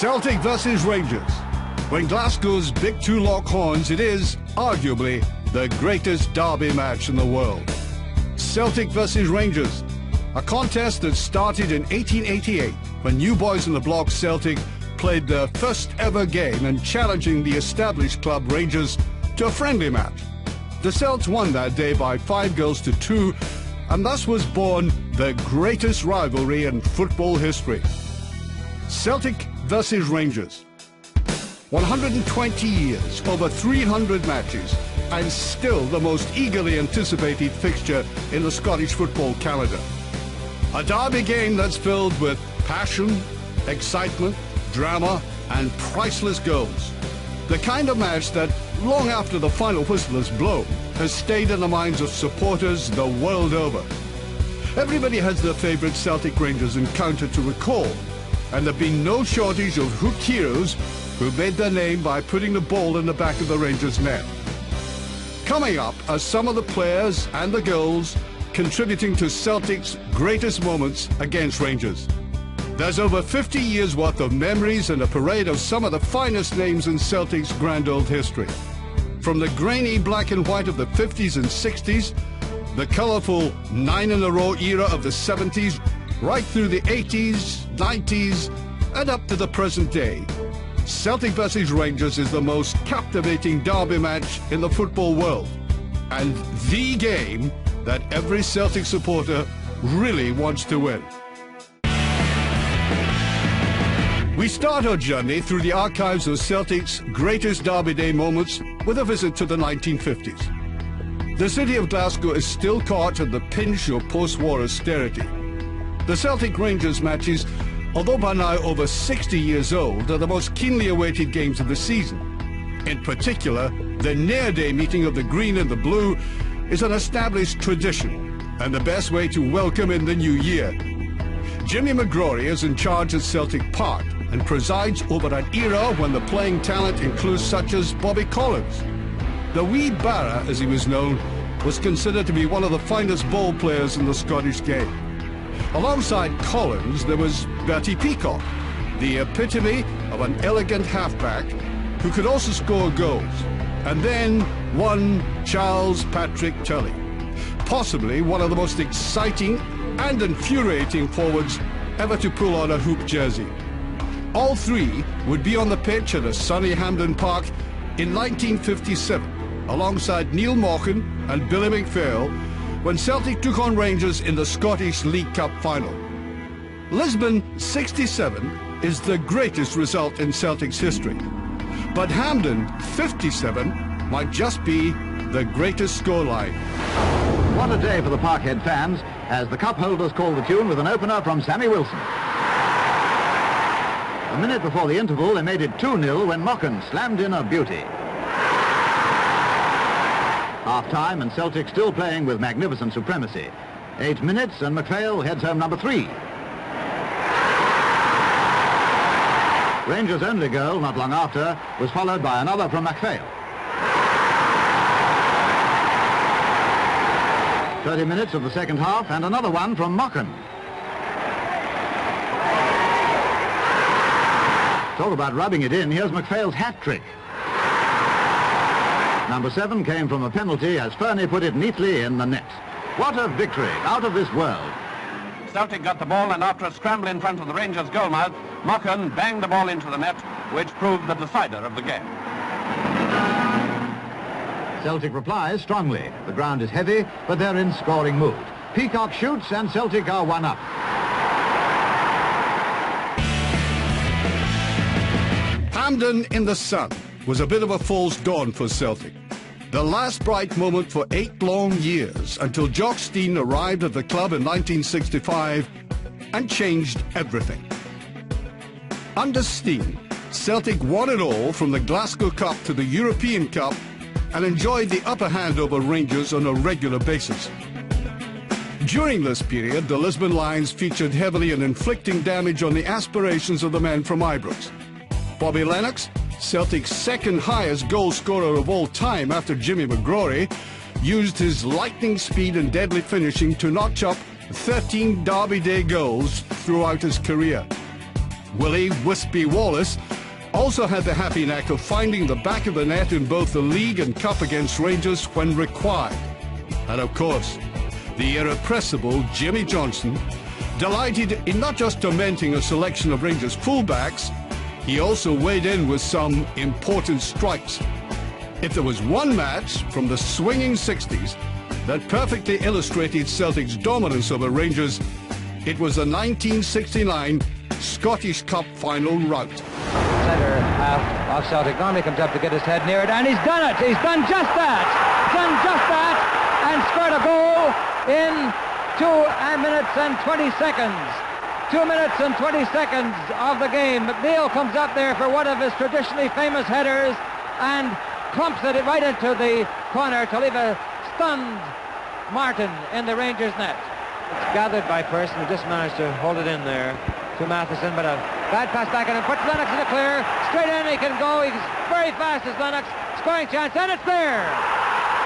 Celtic versus Rangers. When Glasgow's big two lock horns, it is, arguably, the greatest derby match in the world. Celtic versus Rangers, a contest that started in 1888 when New Boys on the Block Celtic played their first ever game and challenging the established club Rangers to a friendly match. The Celts won that day by 5-2, and thus was born the greatest rivalry in football history. Celtic versus Rangers. 120 years, over 300 matches, and still the most eagerly anticipated fixture in the Scottish football calendar. A derby game that's filled with passion, excitement, drama, and priceless goals. The kind of match that, long after the final whistle is blown, has stayed in the minds of supporters the world over. Everybody has their favourite Celtic Rangers encounter to recall, and there've been no shortage of hooked heroes who made their name by putting the ball in the back of the Rangers' net. Coming up are some of the players and the goals contributing to Celtic's greatest moments against Rangers. There's over 50 years worth of memories and a parade of some of the finest names in Celtic's grand old history. From the grainy black and white of the 50s and 60s, the colourful 9-in-a-row era of the 70s, right through the 80s, 90s, and up to the present day, Celtic versus Rangers is the most captivating derby match in the football world, and the game that every Celtic supporter really wants to win. We start our journey through the archives of Celtic's greatest Derby Day moments with a visit to the 1950s. The city of Glasgow is still caught in the pinch of post-war austerity. The Celtic Rangers matches, although by now over 60 years old, are the most keenly awaited games of the season. In particular, the near-day meeting of the green and the blue is an established tradition and the best way to welcome in the new year. Jimmy McGrory is in charge at Celtic Park and presides over an era when the playing talent includes such as Bobby Collins. The wee Barra, as he was known, was considered to be one of the finest ball players in the Scottish game. Alongside Collins, there was Bertie Peacock, the epitome of an elegant halfback who could also score goals. And then one Charles Patrick Tully, possibly one of the most exciting and infuriating forwards ever to pull on a hoop jersey. All three would be on the pitch at a sunny Hampden Park in 1957, alongside Neil Mochan and Billy McPhail, when Celtic took on Rangers in the Scottish League Cup final. Lisbon 67 is the greatest result in Celtic's history, but Hampden 57 might just be the greatest scoreline. What a day for the Parkhead fans as the cup holders call the tune with an opener from Sammy Wilson. A minute before the interval, they made it 2-0 when Mochan slammed in a beauty. Half-time and Celtic still playing with magnificent supremacy. 8 minutes and McPhail heads home number 3. Rangers' only goal, not long after, was followed by another from McPhail. 30 minutes of the second half and another one from Mochan. Talk about rubbing it in, here's McPhail's hat-trick. Number 7 came from a penalty as Fernie put it neatly in the net. What a victory, out of this world. Celtic got the ball, and after a scramble in front of the Rangers' goal mouth, Mochan banged the ball into the net, which proved the decider of the game. Celtic replies strongly. The ground is heavy, but they're in scoring mood. Peacock shoots and Celtic are 1-up. Hampden in the sun was a bit of a false dawn for Celtic. The last bright moment for 8 long years until Jock Stein arrived at the club in 1965 and changed everything. Under Stein, Celtic won it all from the Glasgow Cup to the European Cup and enjoyed the upper hand over Rangers on a regular basis. During this period, the Lisbon Lions featured heavily in inflicting damage on the aspirations of the men from Ibrox. Bobby Lennox, Celtic's second highest goal scorer of all time after Jimmy McGrory, used his lightning speed and deadly finishing to notch up 13 Derby Day goals throughout his career. Willie Wispy Wallace also had the happy knack of finding the back of the net in both the league and cup against Rangers when required. And of course, the irrepressible Jinky Johnstone, delighted in not just tormenting a selection of Rangers fullbacks, he also weighed in with some important strikes. If there was one match from the swinging 60s that perfectly illustrated Celtic's dominance over Rangers, it was the 1969 Scottish Cup final rout. Centre half of Celtic normally comes up to get his head near it, and he's done it. He's done just that. Done just that, and scored a goal in 2 minutes and 20 seconds. 2 minutes and 20 seconds of the game. McNeil comes up there for one of his traditionally famous headers and clumps it right into the corner to leave a stunned Martin in the Rangers net. It's gathered by Person, who just managed to hold it in there to Matheson, but a bad pass back in and puts Lennox in the clear. Straight in, he can go. He's very fast as Lennox. Scoring chance, and it's there.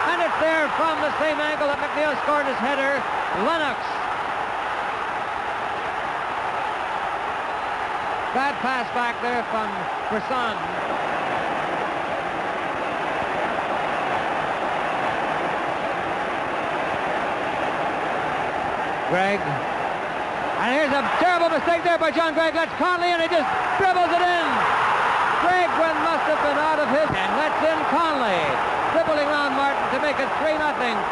And it's there from the same angle that McNeil scored his header. Lennox. Bad pass back there from Brisson. Gregg. And here's a terrible mistake there by John Gregg. That's Conley, and he just dribbles it in. Gregg must have been out of his, and lets in Conley, dribbling around Martin to make it 3-0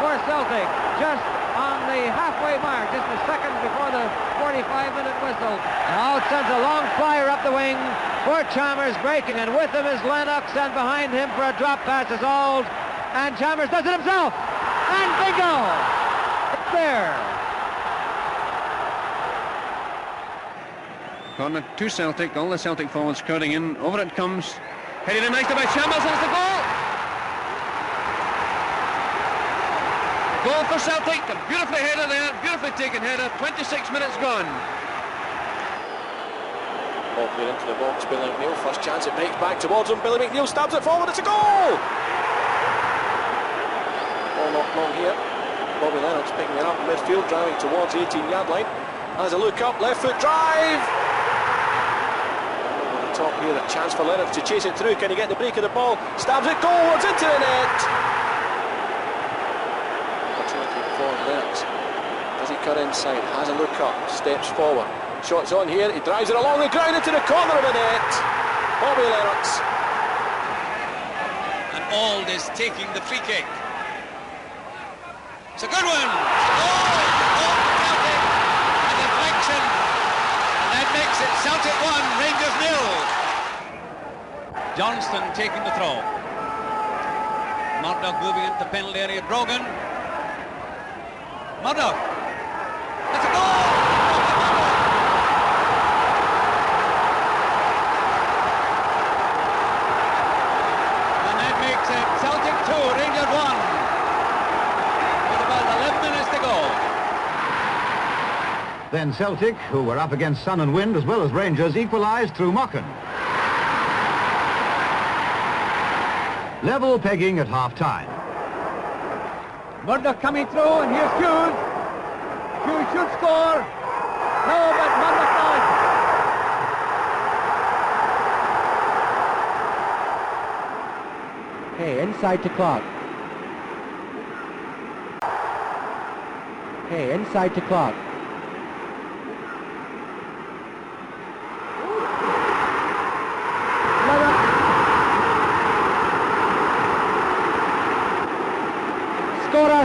for Celtic, just on the halfway mark, just a second before the 45-minute whistle. Now it sends a long flyer up the wing for Chalmers, breaking, and with him is Lennox, and behind him for a drop pass is Auld, and Chalmers does it himself, and bingo! It's there. Corner to Celtic, all the Celtic forwards crowding in. Over it comes. Headed in nicely by Chambers, and it's the goal! Goal for Celtic, a beautifully header there, beautifully taken header, 26 minutes gone. Ball played into the box, Billy McNeil, first chance, it makes back towards him, Billy McNeil stabs it forward, it's a goal! Ball not long here, Bobby Lennox picking it up in midfield, driving towards the 18-yard line. Has a look up, left foot drive! Top here, a chance for Lennox to chase it through. Can he get the break of the ball? Stabs it goalwards into the net. Opportunity for Lennox. Does he cut inside? Has a look up, steps forward. Shots on here. He drives it along the ground into the corner of the net. Bobby Lennox. And Auld is taking the free kick. It's a good one. Oh, Celtic. A deflection. And that makes it Celtic 1, Rangers 0. Johnston taking the throw. Murdo moving into the penalty area. Brogan. Murdo. It's a goal! And that makes it Celtic 2, Rangers 1. With about 11 minutes to go. Then Celtic, who were up against sun and wind as well as Rangers, equalised through Mocken. Level pegging at half-time. Murdo coming through, and here's Hughes. Hughes should score. No, but Murdo can't. Okay, inside to clock. Okay, inside to clock.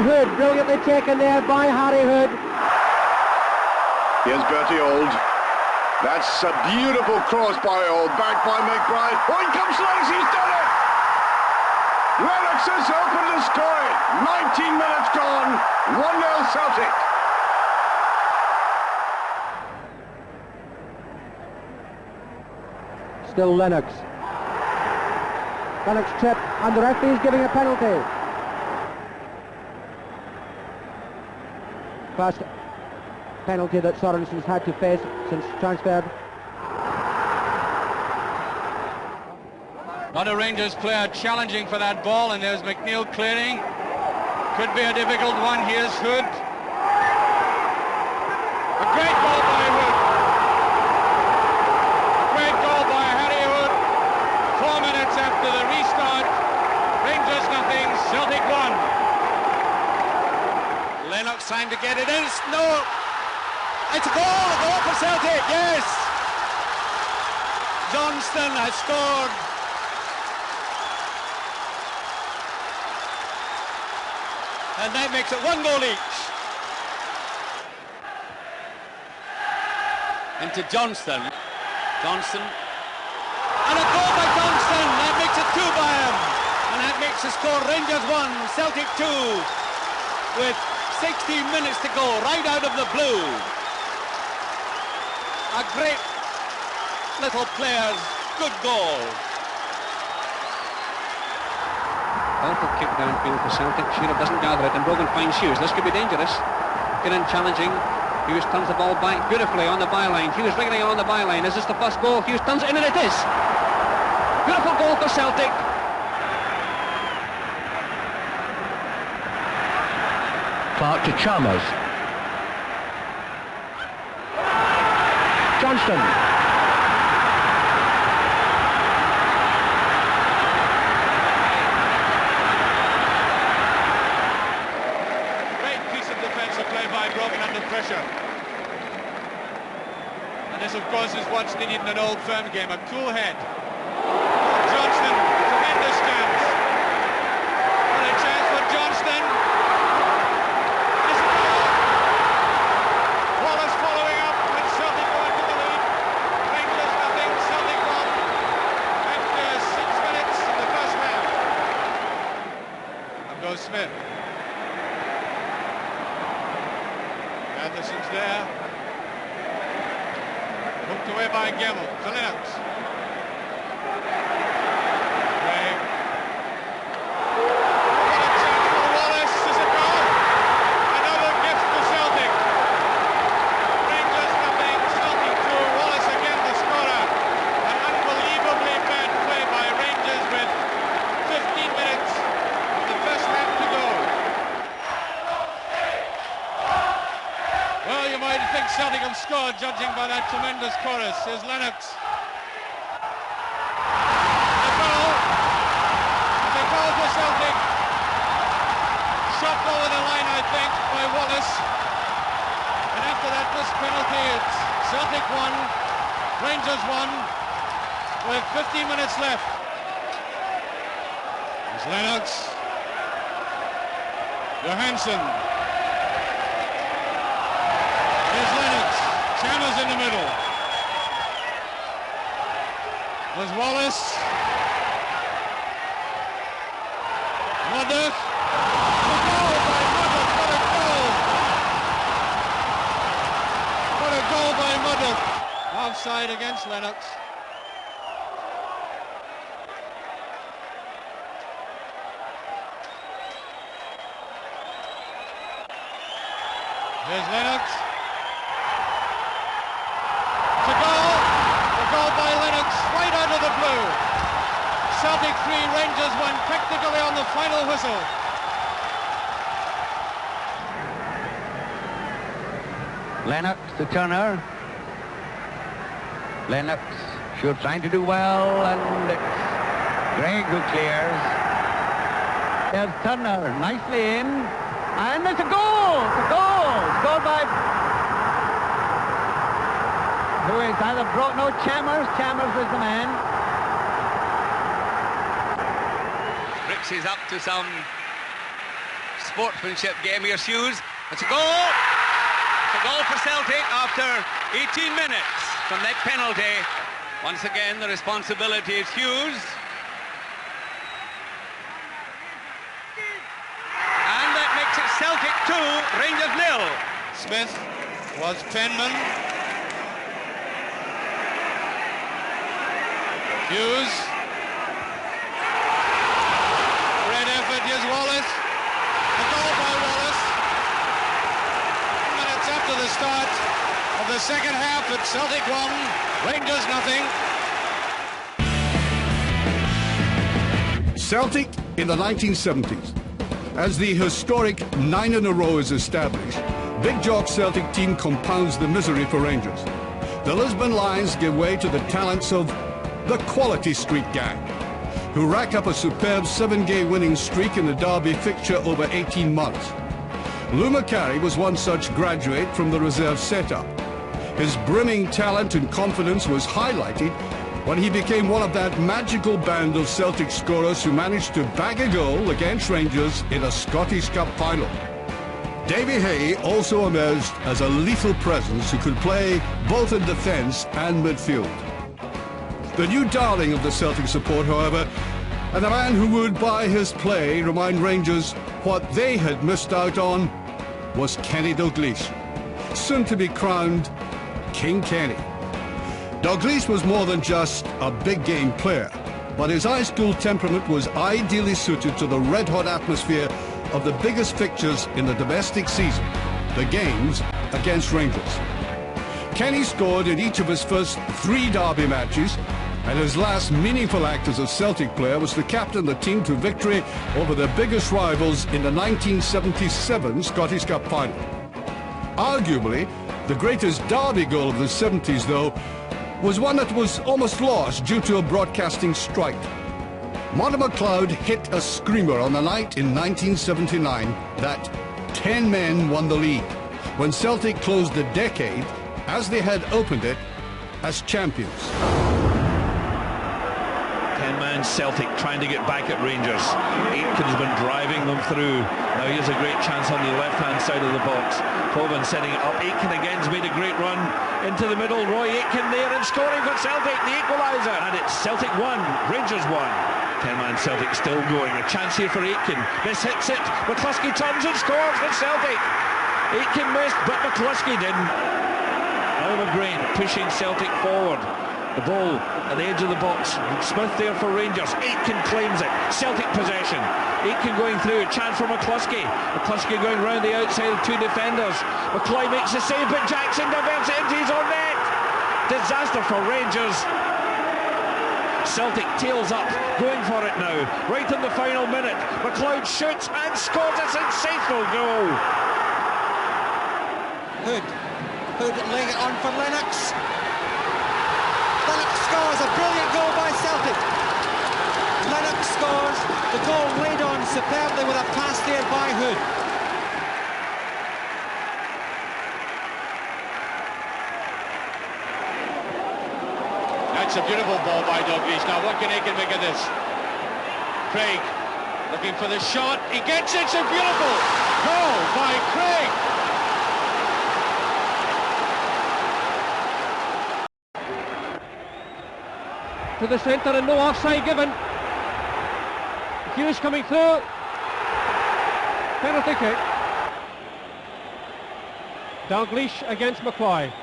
Hood, brilliantly taken there by Harry Hood. Here's Bertie Auld. That's a beautiful cross by Auld, back by McBride. Oh, he comes Lennox, he's done it! Lennox has opened the scoring. 19 minutes gone, 1-0 Celtic. Still Lennox. Lennox chip, and the referee is giving a penalty. First penalty that Sorensen's had to face since transferred. Not a Rangers player challenging for that ball, and there's McNeil clearing. Could be a difficult one. Here's Hood. A great ball by Hood. after the restart. Rangers nothing, Celtic 1. Lennox trying to get it in. No! It's a goal for Celtic, yes! Johnstone has scored. And that makes it 1 goal each. Into Johnstone. Johnstone. And a goal by Johnstone. That makes it 2 by him. And that makes the score Rangers 1, Celtic 2. With 16 minutes to go, right out of the blue. A great little player's good goal. Awful kick downfield for Celtic. Shearer doesn't gather it, and Brogan finds Hughes. This could be dangerous. Get in challenging. Hughes turns the ball back beautifully on the byline. Hughes wriggling along the byline. Is this the first goal? Hughes turns it in, and it is. Beautiful goal for Celtic. Clark to Chalmers. Johnston. Great piece of defensive play by Brogan under pressure. And this, of course, is what's needed in an Old Firm game, a cool head. Johnston, tremendous chance. What a chance for Johnston. There's a goal. Wallace following up with Celtic going to the lead. Rangers nothing, Celtic 1. After 6 minutes in the first half. Up goes Smith. Anderson's there. Hooked away by Gemmell to Lennox. Gray. What a chance for Wallace. Is it goal? Another gift to Celtic. Rangers nothing, Celtic 2. Wallace again the scorer. An unbelievably bad play by Rangers with 15 minutes of the first half to go. Well, you might think Celtic have scored, judging by that tremendous chorus. Here's Lennox. The goal. The goal for Celtic. Shot over the line, I think, by Wallace. And after that, this penalty, it's Celtic 1, Rangers 1, with 15 minutes left. Here's Lennox. Johansson. Here's Lennox. Chalmers in the middle. There's Wallace. Murdo. A goal by Murdo. What a goal. What a goal by Murdo. Offside against Lennox. Here's Lennox. It's a goal. A goal by Lennox, right out of the blue. Celtic 3, Rangers 1, practically on the final whistle. Lennox to Turner. Lennox sure trying to do well, and it's Gregg who clears. There's Turner nicely in, and it's a goal! It's a goal! Scored by who is either brought no Chalmers. Chalmers is the man. Bricks is up to some sportsmanship game here, Hughes. It's a goal! It's a goal for Celtic after 18 minutes from that penalty. Once again, the responsibility is Hughes. And that makes it Celtic 2, Rangers 0. Smith was Penman. Hughes. Great effort. Here's Wallace. A goal by Wallace. 10 minutes after the start of the second half, it's Celtic 1, Rangers nothing. Celtic in the 1970s. As the historic 9 in a row is established, Big Jock's Celtic team compounds the misery for Rangers. The Lisbon Lions give way to the talents of the Quality Street Gang. who racked up a superb 7-game winning streak in the Derby fixture over 18 months. Lou McCarry was one such graduate from the reserve setup. His brimming talent and confidence was highlighted when he became one of that magical band of Celtic scorers who managed to bag a goal against Rangers in a Scottish Cup final. Davy Hay also emerged as a lethal presence who could play both in defence and midfield. The new darling of the Celtic support, however, and the man who would, by his play, remind Rangers what they had missed out on, was Kenny Dalglish, soon to be crowned King Kenny. Dalglish was more than just a big game player, but his high school temperament was ideally suited to the red-hot atmosphere of the biggest fixtures in the domestic season, the games against Rangers. Kenny scored in each of his first 3 Derby matches, and his last meaningful act as a Celtic player was to captain the team to victory over their biggest rivals in the 1977 Scottish Cup final. Arguably, the greatest Derby goal of the 70s, though, was one that was almost lost due to a broadcasting strike. Murdo Macleods hit a screamer on the night in 1979 that 10 men won the league, when Celtic closed the decade, as they had opened it, as champions. 10-man Celtic trying to get back at Rangers. Aitken's been driving them through. Now here's a great chance on the left-hand side of the box. Coban setting it up. Aitken again's made a great run into the middle. Roy Aitken there and scoring for Celtic, the equaliser. And it's Celtic 1, Rangers 1. 10-man Celtic still going. A chance here for Aitken. This hits it. McCluskey turns and scores for Celtic. Aitken missed, but McCluskey didn't. Now McGrain pushing Celtic forward. The ball at the edge of the box. Smith there for Rangers. Aitken claims it. Celtic possession. Aitken going through. A chance for McCluskey. McCluskey going round the outside of 2 defenders. McCloy makes the save, but Jackson diverts it into his own net. Disaster for Rangers. Celtic tails up, going for it now. Right in the final minute. McLeod shoots and scores a sensational goal. Hood laying it on for Lennox. Lennox scores a brilliant goal by Celtic. Lennox scores the goal laid on superbly with a pass there by Hood. That's a beautiful ball by Dalglish. Now what can Aiken make of this? Craig looking for the shot. He gets it. It's a beautiful goal by Craig. To the centre and no offside given. Hughes coming through. Penalty kick. Dalglish against McCloy.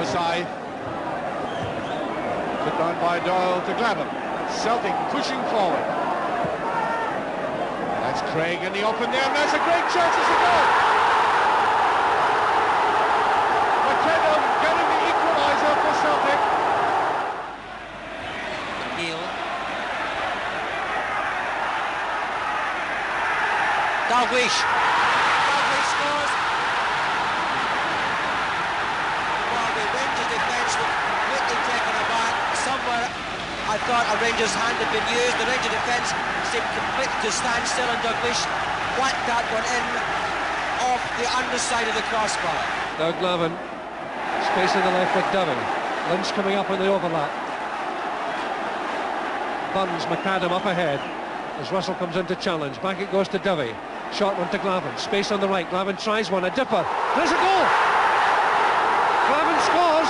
Side. Put down by Doyle to Glavin. Celtic pushing forward. That's Craig in the open there, and that's a great chance as a goal. McKenna getting the equaliser for Celtic. Neil. Dalglish. Dalglish scores. Rangers defence was completely taken aback. Somewhere I thought a Rangers hand had been used. The Ranger defence seemed completely to stand still, and Dalglish whacked that one in off the underside of the crossbar. Now Glavin, space in the left with Dovey. Lynch coming up on the overlap. Burns, McAdam up ahead as Russell comes in to challenge. Back it goes to Dovey. Short one to Glavin. Space on the right. Glavin tries one. A dipper. There's a goal! Glavin scores.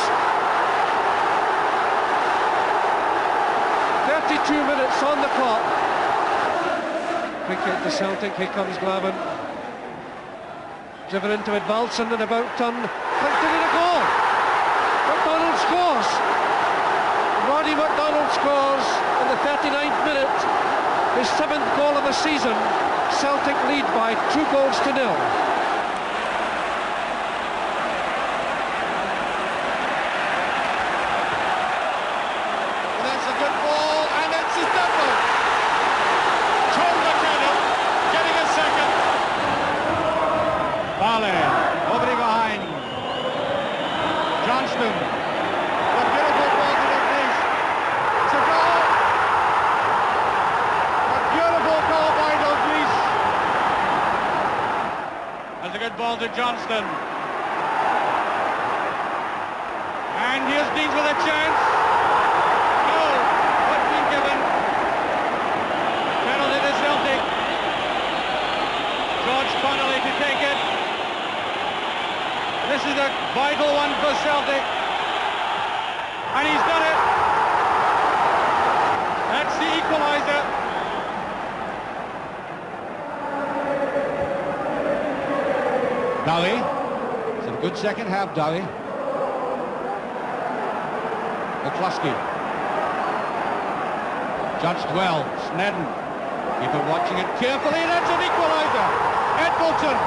32 minutes on the clock. Quick hit to Celtic. Here comes Glavin. Driven into it. Valson and about turn. Punched it in a goal. McDonald scores. Roddy McDonald scores in the 39th minute. His 7th goal of the season. Celtic lead by 2 goals to 0. Opening behind, Johnston. A beautiful ball to Dalglish. It's a goal. A beautiful goal by Dalglish. That's a good ball to Johnston. And here's Deans with a chance. No, what's been given? Penalty to Celtic. George Connolly to take it. This is a vital one for Celtic. And he's done it. That's the equaliser. Dowie. It's a good second half, Dowie. McCluskey. Judged well. Snedden. Keeper watching it carefully. That's an equaliser. Edmondson.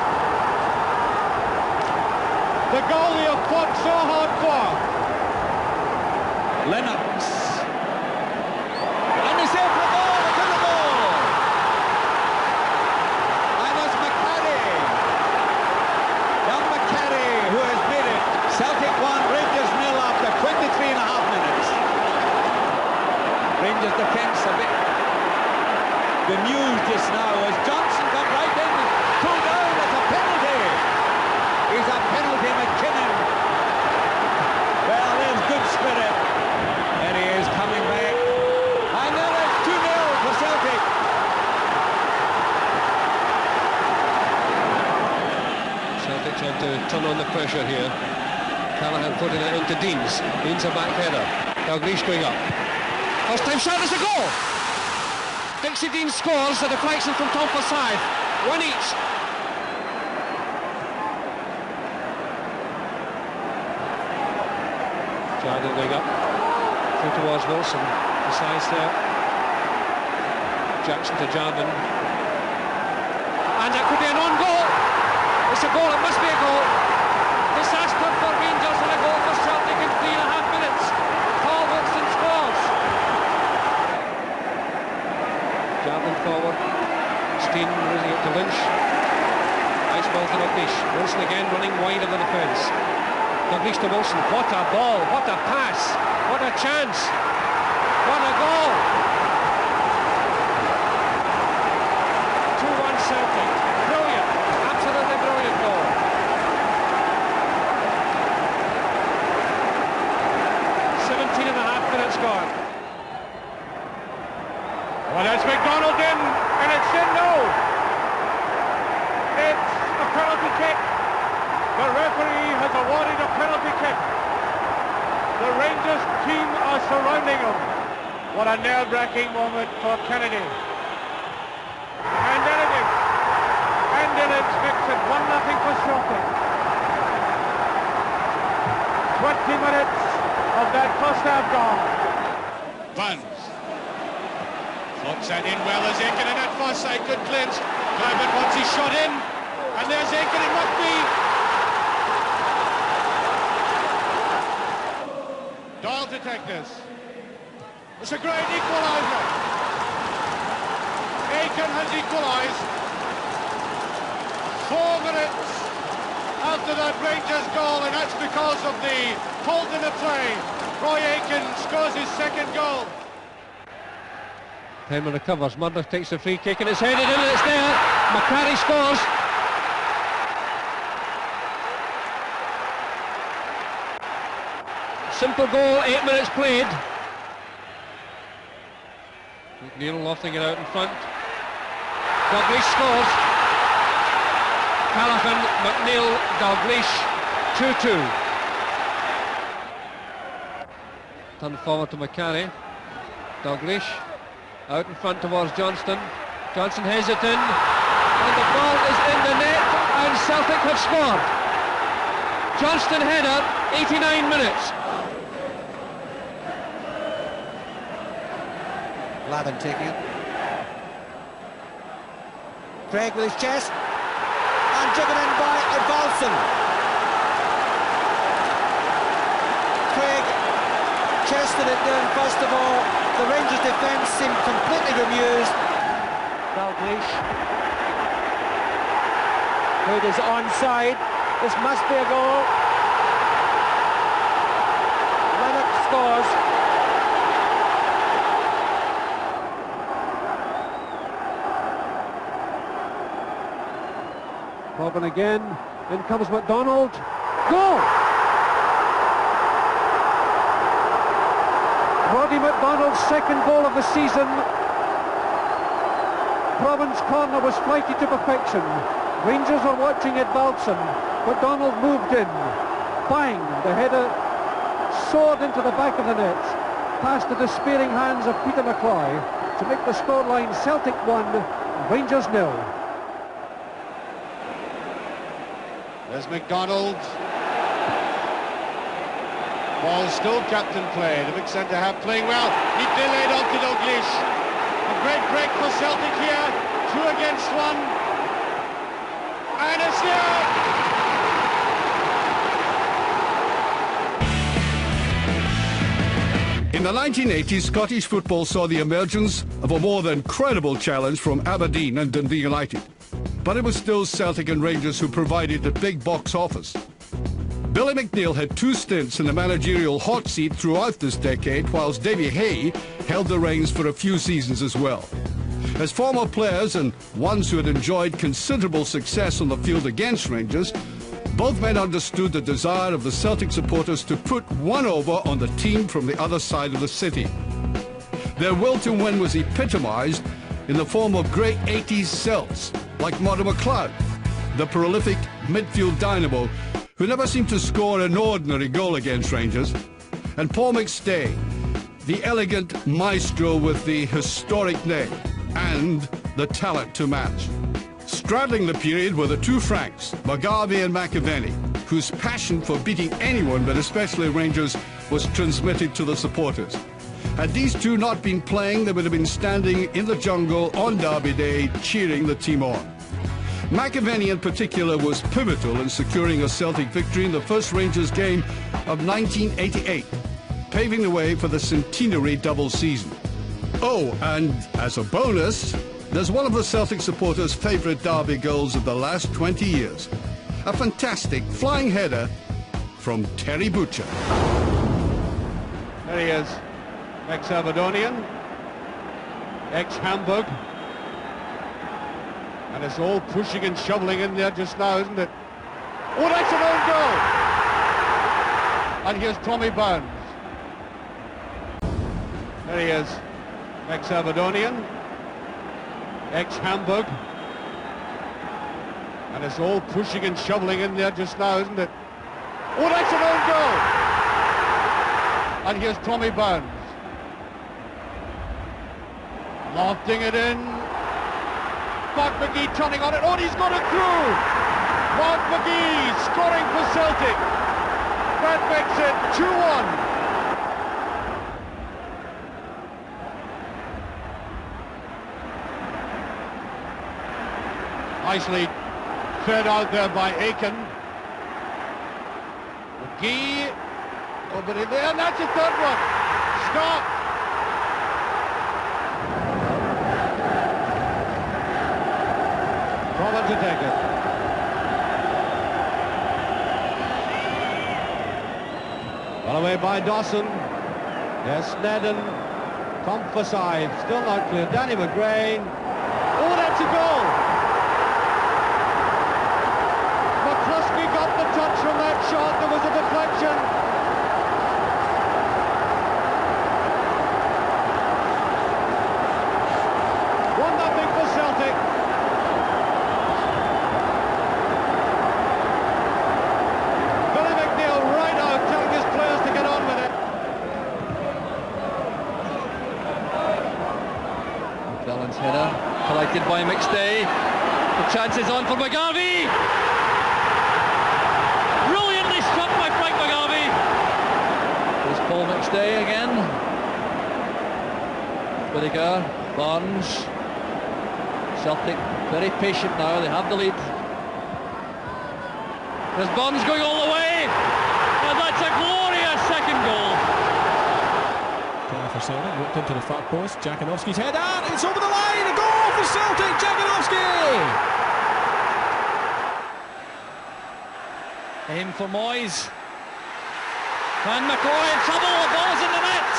The goal they have fought so hard for. Lennox. And he's in for the goal. It's in the goal. And it's McCarry. Young McCarry who has made it. Celtic 1, Rangers 0 after 23 and a half minutes. Rangers defence a bit bemused just now as Johnson got right in, pulled down. It's a penalty. He's a penalty, McKinnon. Well, there's good spirit. And he is coming back. And then it's 2-0 for Celtic. Celtic trying to turn on the pressure here. Callahan putting it into Deans. Deans a back header. Dalglish going up. First time shot, it's a goal! Dixie Dean scores, a deflection from Tom Forsyth. One each. Jardine going up. Through towards Wilson. Decides there. Jackson to Jardine. And that could be an on goal. It's a goal, it must be a goal. Disaster for Rangers and a goal for Celtic in 3.5 minutes. Paul Wilson scores. Jardine forward. Stein losing it to Lynch. Nice ball to Dalglish. Wilson again running wide of the defence. Dalglish to Wilson. What a ball, what a pass, what a chance, what a goal. 2-1 Celtic. Brilliant, absolutely brilliant goal. Minutes gone. Well, that's McDonald in, and it's in, no. It's a penalty kick. The referee has awarded a penalty kick. The Rangers team are surrounding him. What a nerve-wracking moment for Kennedy. And then it is. And Dillons makes it 1-0 for Celtic. 20 minutes of that first half gone. Buns. Floats that in well as Aiken, and at far side, good clinch. Clyburn wants his shot in, and there's Aiken, it must be. Doyle to take this. It's a great equaliser. Aiken has equalised. 4 minutes after that Rangers goal, and that's because of the fault in the play. Roy Aiken scores his second goal. Penman recovers, Murdo takes the free kick and it's headed in and it's there. McCarry scores. Simple goal, 8 minutes played. McNeil lofting it out in front. Dalglish scores. Callaghan, McNeil, Dalglish, 2-2. Turn forward to McCarry. Dalglish out in front towards Johnston. Johnson heads it in, and the ball is in the net, and Celtic have scored. Johnston header, 89 minutes. Lavin taking it. Craig with his chest, and driven in by Evalson. Craig chested it down first of all. The Rangers defence seemed completely bemused. Dalglish. Hood is onside. This must be a goal. Corbin again. In comes McDonald. Goal! Roddy McDonald's second goal of the season. Province corner was flighted to perfection. Rangers are watching at Balson. McDonald moved in. Bang! The header soared into the back of the net, past the despairing hands of Peter McCloy to make the scoreline Celtic 1, Rangers 0. There's McDonald. Ball still captain play. The big centre half playing well. He delayed off to Dalglish. A great break for Celtic here. 2 against 1. And it's here. In the 1980s, Scottish football saw the emergence of a more than credible challenge from Aberdeen and Dundee United. But it was still Celtic and Rangers who provided the big box office. Billy McNeill had 2 stints in the managerial hot seat throughout this decade, whilst Davy Hay held the reins for a few seasons as well. As former players and ones who had enjoyed considerable success on the field against Rangers, both men understood the desire of the Celtic supporters to put one over on the team from the other side of the city. Their will to win was epitomised in the form of great 80s Celts like Murdo Macleods, the prolific midfield dynamo who never seemed to score an ordinary goal against Rangers, and Paul McStay, the elegant maestro with the historic name and the talent to match. Straddling the period were the 2 Franks, McGarvey and McAvenny, whose passion for beating anyone, but especially Rangers, was transmitted to the supporters. Had these 2 not been playing, they would have been standing in the jungle on Derby Day, cheering the team on. McAvenny in particular was pivotal in securing a Celtic victory in the first Rangers game of 1988, paving the way for the Centenary double season. Oh, and as a bonus, there's one of the Celtic supporters' favourite Derby goals of the last 20 years. A fantastic flying header from Terry Butcher. There he is, ex-Aberdonian, ex-Hamburg. And it's all pushing and shoveling in there just now, isn't it? Oh, that's an own goal! And here's Tommy Burns. There he is, ex-Aberdonian, ex-Hamburg. And it's all pushing and shoveling in there just now, isn't it? Oh, that's an own goal! And here's Tommy Burns. Lofting it in. Mark McGee turning on it. Oh, he's got it through! Mark McGee scoring for Celtic. That makes it 2-1. Nicely fed out there by Aiken. McGee over there, and that's the 3rd one. Stop. Robin to take it. Well away by Dawson. Yes, Nedden. Tom Forsyth, still not clear. Danny McGrain. Oh, that's a goal. McCluskey got the touch from that shot. There was a deflection. Nothing for Celtic. Billy McNeill right out, telling his players to get on with it. McClellan's header, collected by McStay. The chance is on for McGarvey. Brilliantly struck by Frank McGarvey. There's Paul McStay again. Whittaker, Barnes. Celtic very patient now, they have the lead. There's Barnes going all the way, and that's a glorious second goal. For Celtic, looked into the far post, Jakanowski's head, and it's over the line, a goal for Celtic, Jakanowski! Aim for Moyes. And McCoy in trouble, the ball's in the net.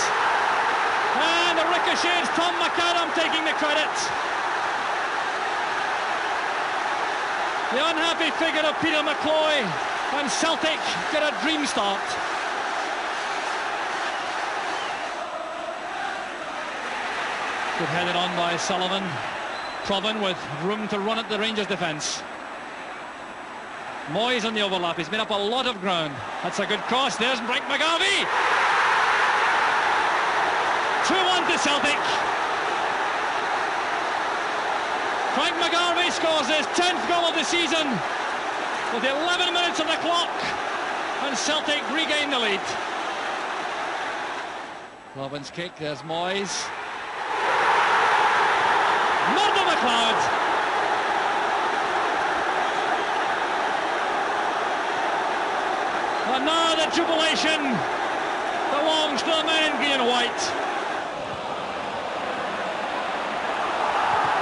And the ricochets, Tom McAdam taking the credit. The unhappy figure of Peter McCloy, and Celtic get a dream start. Good headed on by Sullivan. Provan with room to run at the Rangers defence. Moyes on the overlap, he's made up a lot of ground. That's a good cross, there's Frank McGarvey! 2-1 to Celtic. Frank McGarvey scores his 10th goal of the season with 11 minutes on the clock, and Celtic regain the lead. Robin's kick, there's Moyes. Murdo Macleods. And now the jubilation belongs to the men in green and white.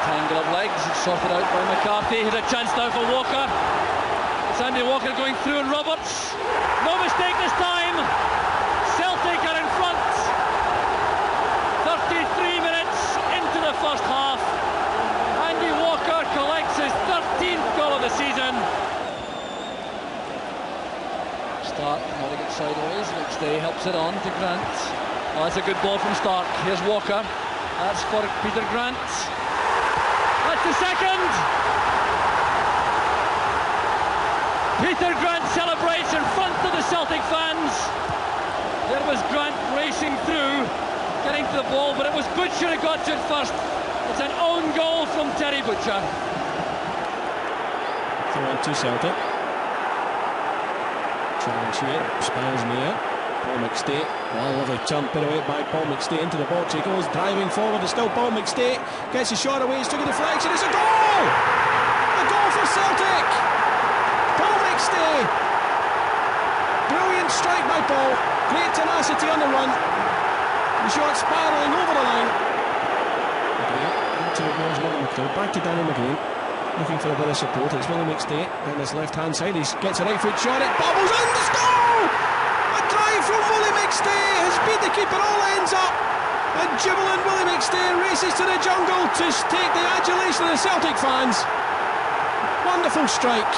Tangle of legs, it's sorted out by McCarthy. Here's a chance now for Walker. It's Andy Walker going through, and Roberts. No mistake this time. Celtic are in front. 33 minutes into the first half. Andy Walker collects his 13th goal of the season. Stark not to get sideways. McStay helps it on to Grant. Oh, that's a good ball from Stark. Here's Walker. That's for Peter Grant. That's the second. Peter Grant celebrates in front of the Celtic fans. There was Grant racing through, getting to the ball, but it was Butcher who got to it first. It's an own goal from Terry Butcher. Throw to Celtic. Challenge here, spells near. Paul McStay, well, lovely jump put away by Paul McStay into the box. He goes driving forward, it's still Paul McStay. Gets his shot away, it's took a deflection, it's a goal! A goal for Celtic! Paul McStay! Brilliant strike by Paul, great tenacity on the run. The shot spiralling over the line. Into it was Murdo Macleods, back to Danny McGreen. Looking for a bit of support, it's Willie McStay on his left hand side. He gets a right foot shot, it bobbles in, the goal! A drive from Willie McStay has beat the keeper, all ends up. And jubilant Willie McStay races to the jungle to take the adulation of the Celtic fans. Wonderful strike.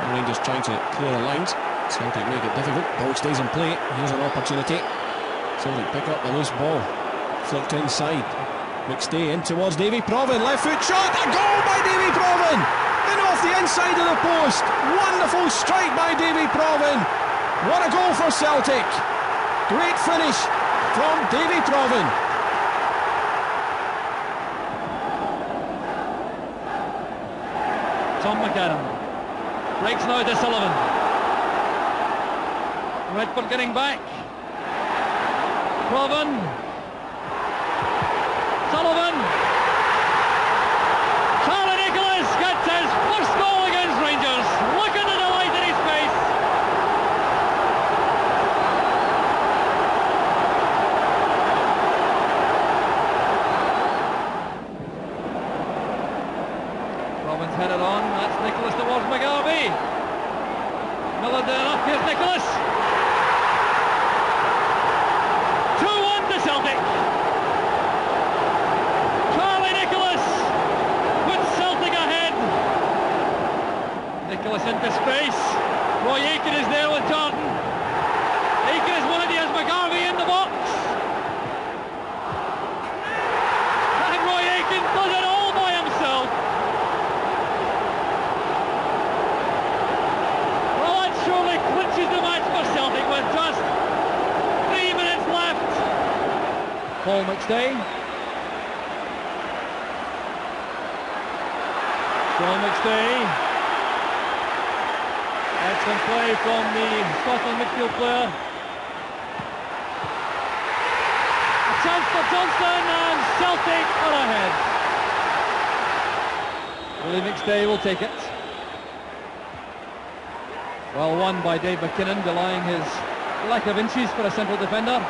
The Rangers trying to clear the lines. Celtic make it difficult. Ball stays in play. Here's an opportunity. Celtic pick up the loose ball. Flicked inside. McStay in towards Davy Provan. Left foot shot. A goal by Davy Provan. In off the inside of the post. Wonderful strike by Davy Provan. What a goal for Celtic. Great finish from Davy Provan. Tom McAdam breaks now to Sullivan. Redford getting back. Provan. Sullivan. Charlie Nicholas gets his first goal against Rangers. Look at the delight in his face. Provin's headed on. That's Nicholas towards McGarvey. Miller there up. Here's Nicholas. 2-1 to Celtic. Nicholas into space. Roy Aitken is there with Jordan. Aitken has won it, he has McGarvey in the box. And Roy Aitken does it all by himself. Well, that surely clinches the match for Celtic with just 3 minutes left. Paul McStay. Paul McStay. Excellent play from the Scotland midfield player. A chance for Johnstone, and Celtic are ahead. Willie McStay will take it. Well won by Dave McKinnon, belying his lack of inches for a central defender.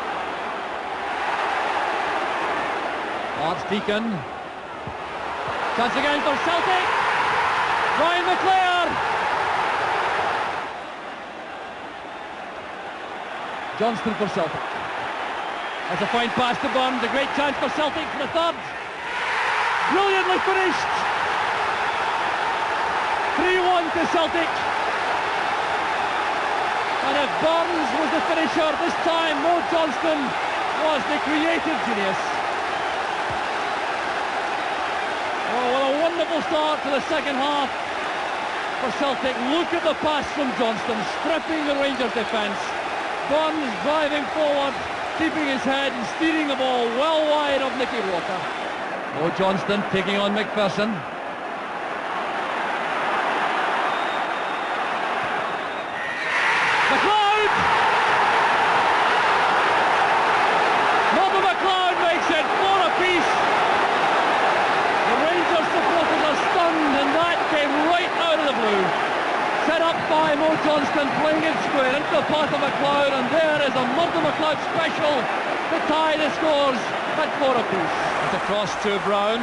Archdeacon. Chance again for Celtic. Ryan McLeod. Johnston for Celtic. That's a fine pass to Burns, a great chance for Celtic for the third. Brilliantly finished. 3-1 to Celtic. And if Barnes was the finisher, this time Mo Johnston was the creative genius. Oh, what a wonderful start to the second half for Celtic. Look at the pass from Johnston, stripping the Rangers defence. Barnes driving forward, keeping his head and steering the ball well wide of Nicky Walker. Mo Johnston taking on McPherson. McLeod! Murdo Macleods makes it 4 apiece. The Rangers supporters are stunned, and that came right out of the blue. Set up by Mo Johnston, playing it square into the path of Macleod, and there is a Murdo Macleods special to tie the scores at 4 apiece. It's across to Brown.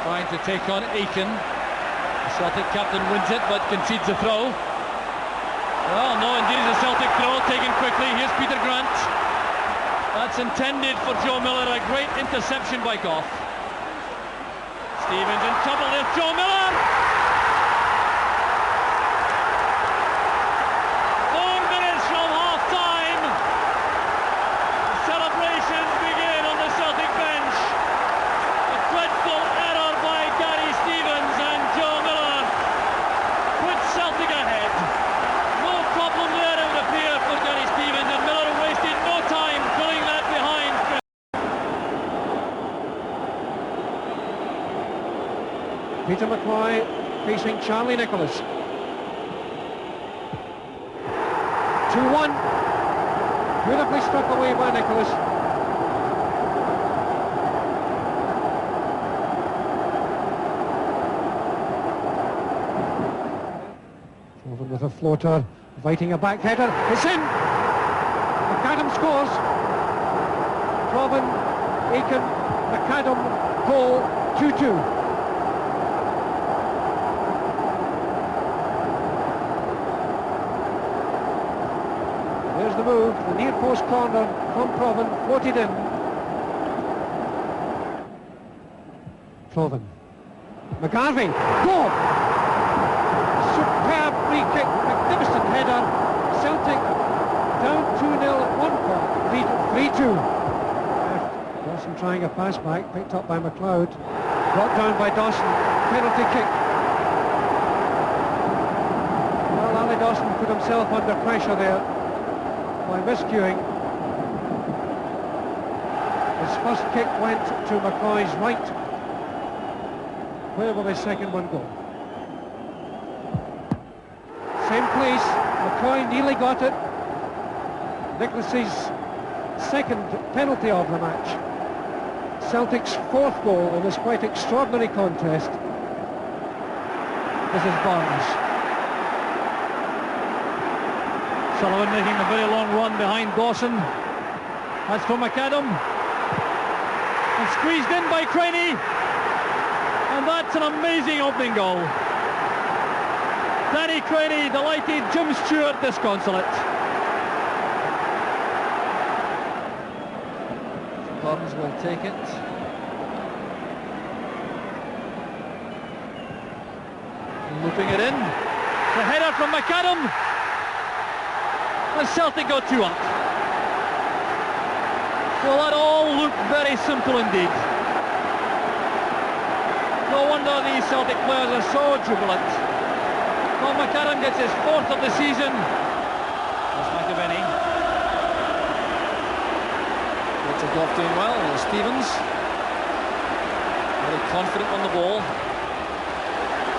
Trying to take on Aiken. The Celtic captain wins it, but concedes the throw. Well, no, indeed, it's a Celtic throw, taken quickly. Here's Peter Grant. That's intended for Joe Miller, a great interception by Goff. Stevens in trouble, there's Joe Miller! 4 minutes from half-time. The celebrations begin on the Celtic bench. A dreadful error by Gary Stevens, and Joe Miller puts Celtic ahead. No problem there, it would appear, for Gary Stevens, and Miller wasted no time pulling that behind. Peter McCoy facing Charlie Nicholas. 2-1. Beautifully struck away by Nicholas. Over with a floater, inviting a back header. It's in! McAdam scores. Proven, Aiken, McAdam, goal, 2-2. There's the move, the near post corner from Proven, floated in. Proven. McGarvey, goal! Superb free kick, magnificent header. Celtic down 2-0 at one point, lead 3-2. Dawson trying a pass back, picked up by McLeod. Brought down by Dawson, penalty kick. Well, Ali Dawson put himself under pressure there by miscuing. His first kick went to McCoy's right. Where will his second one go? Same place, McCoy nearly got it. Nicholas's second penalty of the match. Celtic's fourth goal in this quite extraordinary contest. This is Barnes. Sullivan making a very long run behind Dawson. That's from McAdam. And squeezed in by Craney. And that's an amazing opening goal. Danny Craney delighted Jim Stewart disconsolate. Barnes will take it. Looping it in. The header from McAdam. And Celtic got 2 up. Well, that all looked very simple indeed. No wonder these Celtic players are so jubilant. Well, McAdam gets his 4th of the season. There's McAvenny. Lots of golf doing well. There's Stevens. Very confident on the ball.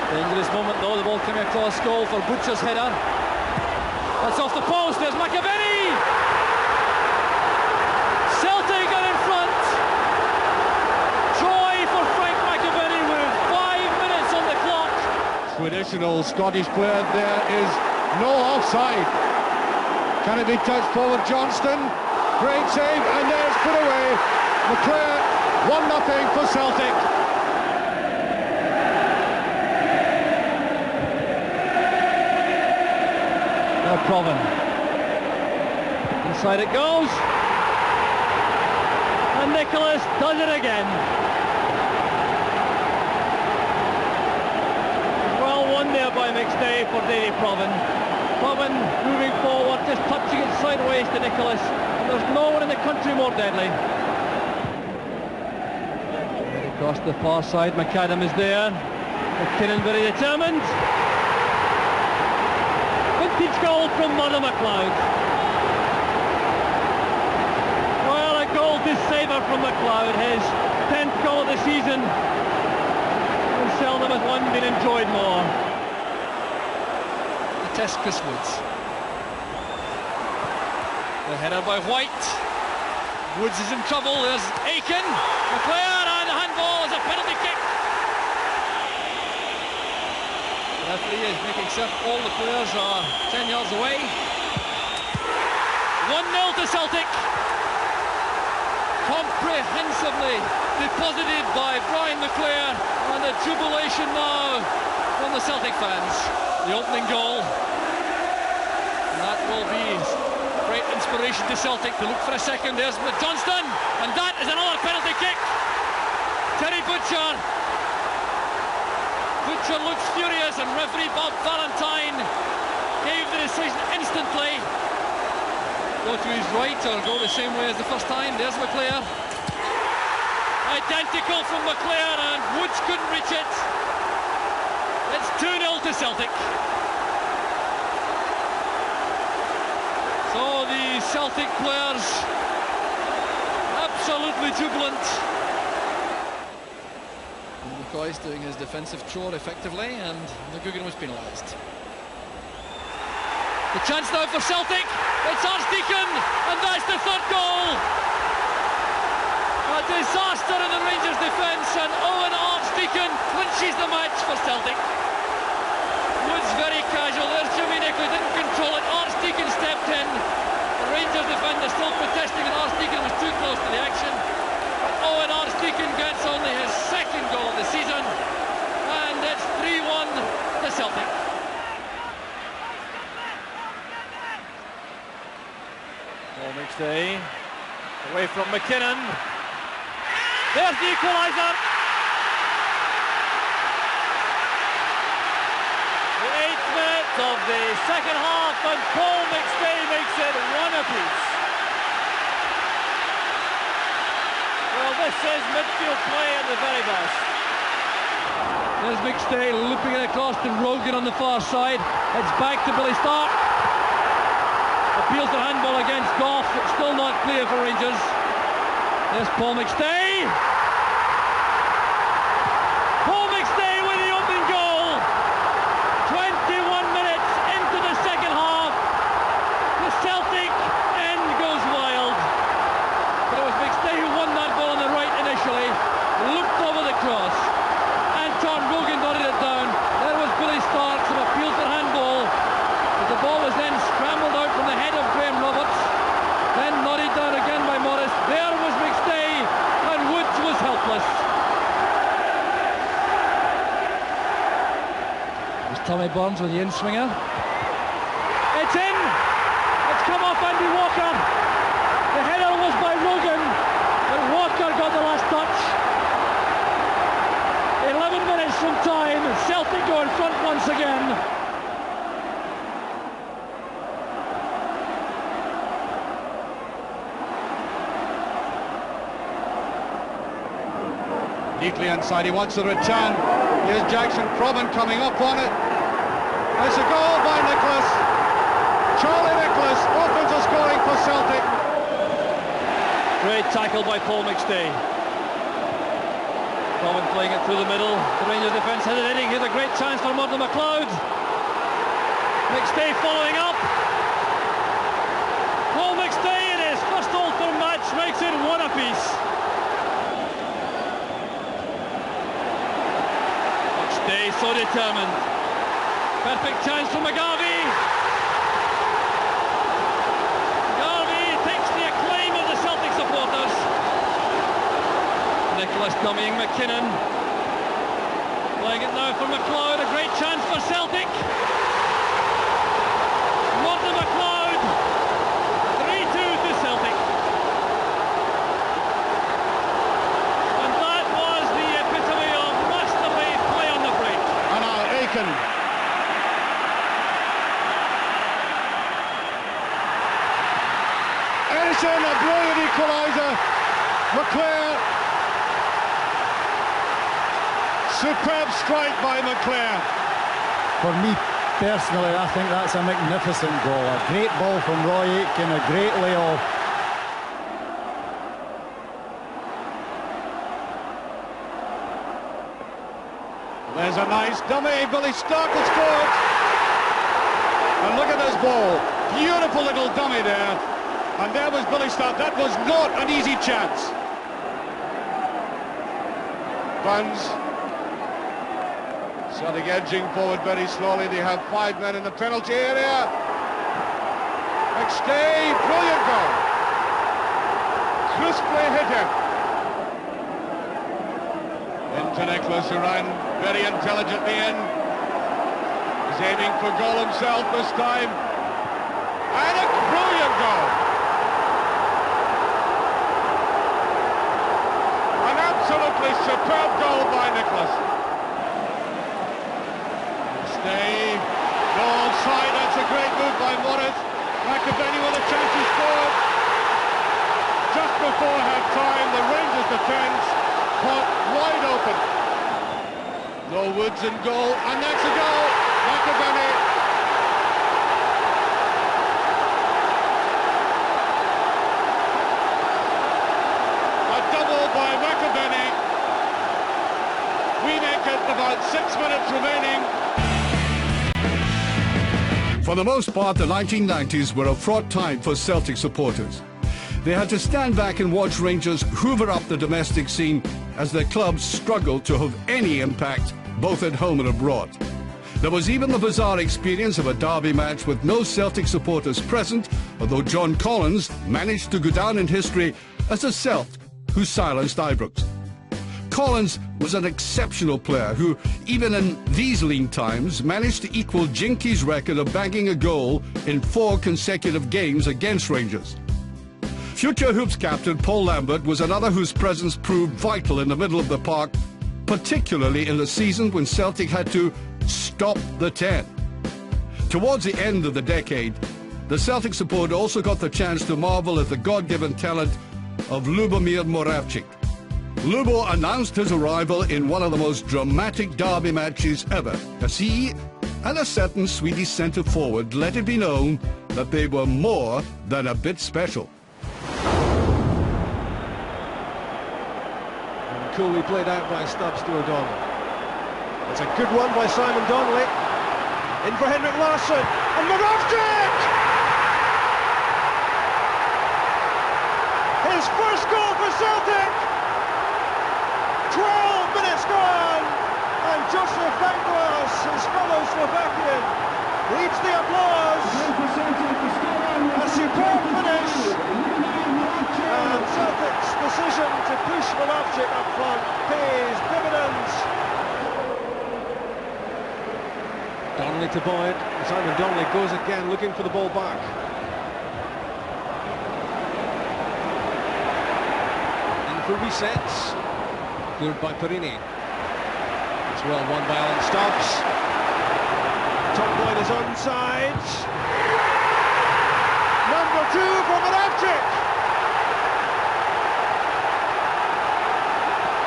Dangerous moment though, the ball coming across goal for Butcher's header. That's off the post, there's McAvenny! Celtic are in front. Joy for Frank McAvenny with 5 minutes on the clock. Traditional Scottish player, there is no offside. Can it be touched forward? Johnston, great save, and there's put away. McClure, 1-0 for Celtic. Proven. Inside it goes. And Nicholas does it again. Well won there by McStay for Davy Provan. Provan moving forward, just touching it sideways to Nicholas. And there's no one in the country more deadly. Across the far side, McAdam is there. McKinnon very determined. Vintage goal from Murdo Macleods. Well, a goal to savour from Macleod, his 10th goal of the season. And seldom has one been enjoyed more. The test Chris Woods. The header by White. Woods is in trouble. There's Aiken. Macleod, and the handball is a penalty kick. The referee is making certain all the players are 10 yards away. 1-0 to Celtic. Comprehensively deposited by Brian McClare, and the jubilation now from the Celtic fans. The opening goal. And that will be great inspiration to Celtic to look for a second. There's Johnstone, and that is another penalty kick. Terry Butcher looks furious, and referee Bob Valentine gave the decision instantly. Go to his right or go the same way as the first time. There's McClare. Identical from McClare, and Woods couldn't reach it. It's 2-0 to Celtic. So the Celtic players absolutely jubilant. McCoy's doing his defensive chore effectively, and McGugan was penalised. The chance now for Celtic. It's Archdeacon, and that's the third goal. A disaster in the Rangers defence, and Owen Archdeacon clinches the match for Celtic. Woods very casual. There's Jimmy Nickley, didn't control it. Archdeacon stepped in. The Rangers defender still protesting, and Archdeacon was too close to the action. Owen Archdeacon gets only his second goal of the season, and it's 3-1 to Celtic. Paul McStay away from McKinnon. There's the equaliser. The 8th minute of the second half, and Paul McStay makes it 1 apiece. Well, this is midfield play at the very best. There's McStay looping it across to Rogan on the far side. It's back to Billy Stark. Appeals to handball against Goff. It's still not clear for Rangers. There's Paul McStay. Paul McStay with the opening goal. 21 minutes into the second half. The Celtic end goes wild. But it was McStay who won that ball on the right initially. Looked over the cross. Anton Rogan nodded it down. There was Billy Stark, who appealed for handball. But the ball was then scrambled out from the head of Graham Roberts. Then nodded down again by Morris. There was McStay, and Woods was helpless. There's Tommy Burns with the in-swinger. It's in! It's come off Andy Walker. The header was by Rogan, but Walker got the last touch. 11 minutes from time, Celtic go in front once again. Neatly inside, he wants the return. Here's Jackson Provan coming up on it. It's a goal by Nicholas. Charlie Nicholas opens the scoring for Celtic. Great tackle by Paul McStay. Provan playing it through the middle. The Rangers defence headed hitting. Here's a great chance for Murdo Macleods. McStay following up. Paul McStay in his first Old Firm match makes it 1 apiece. McStay so determined. Perfect chance for McGarvey. McGarvey takes the acclaim of the Celtic supporters. Nicholas dummying McKinnon. Playing it now for Macleod. A great chance for Celtic. Murdo Macleod. 3-2 to Celtic. position, a brilliant equaliser. Macleod. Superb strike by Macleod. For me personally, I think that's a magnificent goal. A great ball from Roy Aitken, a great layoff. There's a nice dummy. Billy Stark has scored. And look at this ball. Beautiful little dummy there. And there was Billy Stark. That was not an easy chance. Buns. Celtic edging forward very slowly. They have 5 men in the penalty area. McStay, brilliant goal. Crisply hit him. Into Nicholas, who ran very intelligently in. He's aiming for goal himself this time. And a brilliant goal. An absolutely superb goal by Nicholas. Stay. No offside. That's a great move by Morris. McAvenny with a chance to score. Just before half-time, the Rangers defence caught wide open. No Woods in goal, and that's a goal. McAvenny. A double by McAvenny. We make it about 6 minutes remaining. For the most part, the 1990s were a fraught time for Celtic supporters. They had to stand back and watch Rangers hoover up the domestic scene as their clubs struggled to have any impact, both at home and abroad. There was even the bizarre experience of a derby match with no Celtic supporters present, although John Collins managed to go down in history as a Celt who silenced Ibrox. Collins was an exceptional player who, even in these lean times, managed to equal Jinky's record of bagging a goal in 4 consecutive games against Rangers. Future Hoops captain Paul Lambert was another whose presence proved vital in the middle of the park, particularly in the season when Celtic had to stop the 10. Towards the end of the decade, the Celtic supporter also got the chance to marvel at the God-given talent of Lubomir Moravcik. Lubo announced his arrival in one of the most dramatic derby matches ever, as he and a certain Swedish centre-forward let it be known that they were more than a bit special. And coolly played out by Stubbs to O'Donnell. It's a good one by Simon Donnelly. In for Henrik Larsson, and Moravcik! His first goal for Celtic! 12 minutes gone, and Joseph Vanglas, his fellow Slovakian, leads the applause. A superb finish, and Celtic's decision to push Moravcik up front pays dividends. Donnelly to Boyd. Simon Donnelly goes again, looking for the ball back. In for resets. Cleared by Perini. It's well won by Alan Stubbs. Top line is onside. Number 2 for Moravcik.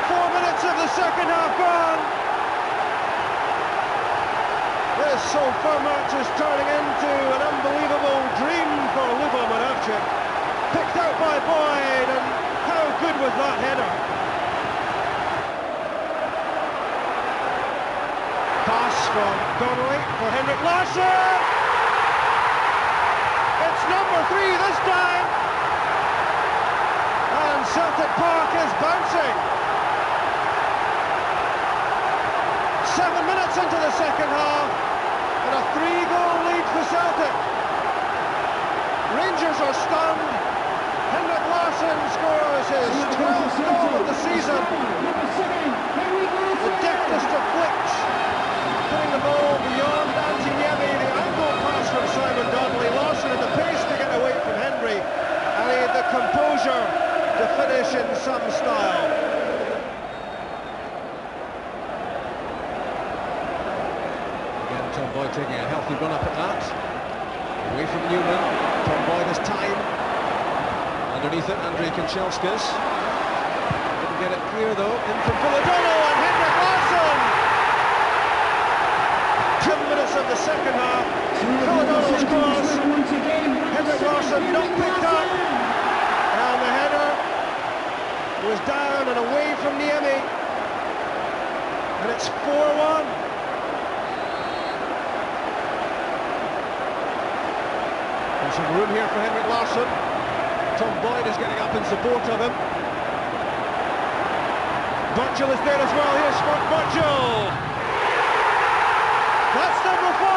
4 minutes of the second half gone. This so-far match is turning into an unbelievable dream for Lubo Moravcik. Picked out by Boyd, and how good was that header? Pass from Donnelly for Henrik Larsson. It's number 3 this time. And Celtic Park is bouncing. 7 minutes into the second half, and a 3-goal lead for Celtic. Rangers are stunned. Henrik Larsson scores his 12th goal of the season. The deftest of flicks, putting the ball beyond Antiniemi. The angle pass from Simon Donnelly. Larsson had the pace to get away from Henry, and he had the composure to finish in some style. Again, Tom Boyd taking a healthy run up at that. Away from Newman. Tom Boyd has time. Underneath it, Andrei Kanchelskis. Didn't get it clear though. In from Philadelphia and Henrik Larsson. 10 minutes of the second half. Philadelphia's cross. Henrik Larsson not picked up. And the header was down and away from Niemi. And it's 4-1. There's some room here for Henrik Larsson. Tom Boyd is getting up in support of him. Burchell is there as well. Here's Mark Burchell. That's number 5.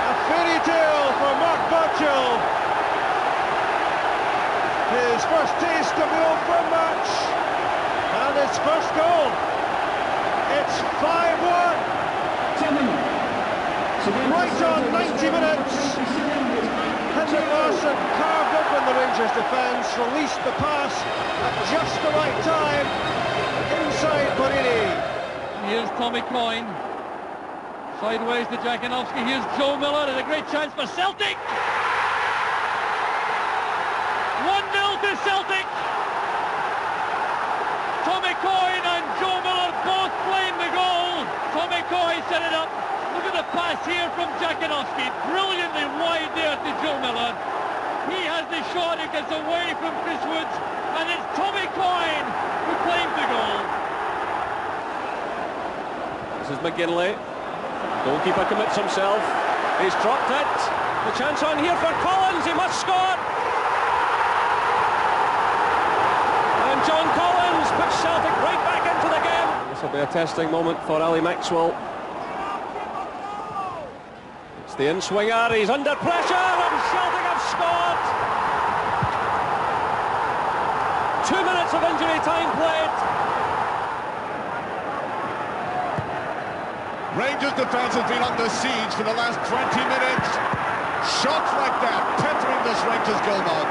A fairy tale for Mark Burchell. His first taste of the Old Firm match. And his first goal. It's 5-1. Right on 90 minutes. Henrik Larsson carved open the Rangers defence, released the pass at just the right time, inside Borini. Here's Tommy Coyne, sideways to Jakinovski. Here's Joe Miller, and a great chance for Celtic. 1-0 to Celtic. Tommy Coyne and Joe Miller both claim the goal. Tommy Coyne set it up. Look at the pass here from Jakinovski, brilliantly wide there to Joe Miller. He has the shot, it gets away from Chris Woods, and it's Tommy Coyne who claims the goal. This is McGinley. Goalkeeper commits himself. He's dropped it. The chance on here for Collins, he must score. And John Collins puts Celtic right back into the game. This will be a testing moment for Ali Maxwell. The in-swinger, he's under pressure, and Celtic have scored! 2 minutes of injury time played. Rangers defence has been under siege for the last 20 minutes. Shots like that, peppering this Rangers goalmouth.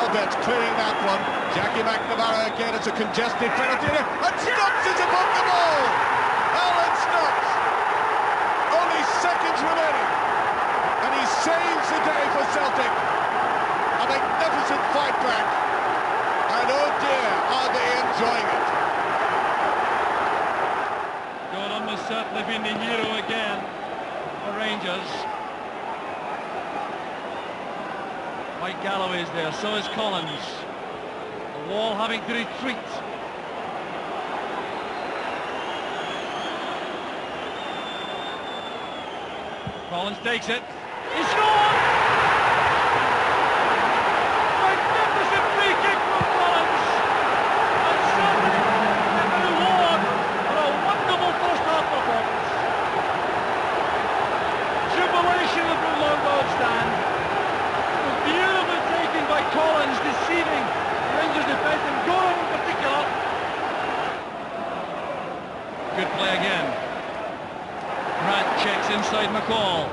Albert's clearing that one. Jackie McNamara again, it's a congested penalty, and Stubbs is above the ball! Alan Stubbs! Only seconds remaining. And he saves the day for Celtic. A magnificent fight back. And oh dear, are they enjoying it. Gordon has certainly been the hero again for Rangers. Mike Galloway is there, so is Collins. The Wall having to retreat. Collins takes it. He scored! Magnificent free kick from Collins. And Celtic get the reward for a wonderful first half performance. Jubilation at the long-ball stand. It was beautifully taken by Collins, deceiving Rangers defence and Gordon in particular. Good play again. Grant checks inside McCall.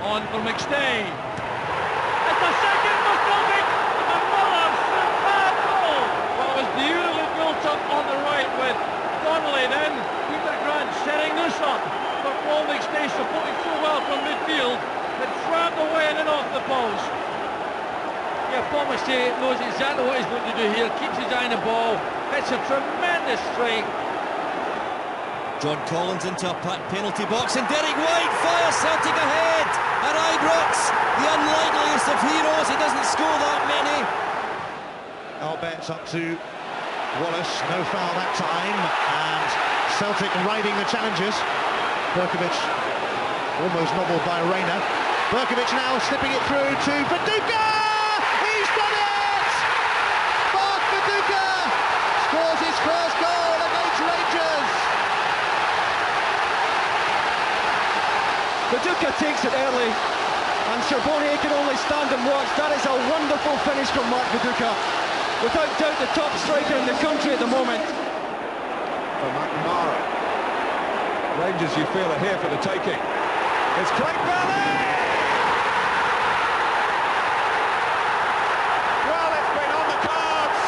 On for McStay. It's the second for Celtic. Another superb goal. Well, it was beautifully built up on the right with Donnelly. Then Peter Grant setting this up for Paul McStay, supporting so well from midfield. It slammed away and then off the post. Yeah, Paul McStay knows exactly what he's going to do here. Keeps his eye on the ball. It's a tremendous strike. John Collins into a penalty box, and Derek White fires Celtic ahead. At Ibrox, the unlikeliest of heroes, he doesn't score that many. Albet's up to Wallace, no foul that time, and Celtic riding the challenges. Berkovic almost nobbled by Rayner. Berkovic now slipping it through to Viduka! He's done it! Mark Viduka scores his first goal against Rangers. Viduka takes it early, and Charbonnier can only stand and watch. That is a wonderful finish from Mark Viduka. Without doubt, the top striker in the country at the moment. For McNamara. Rangers, you feel, are here for the taking. It's Craig Bailey! Well, it's been on the cards.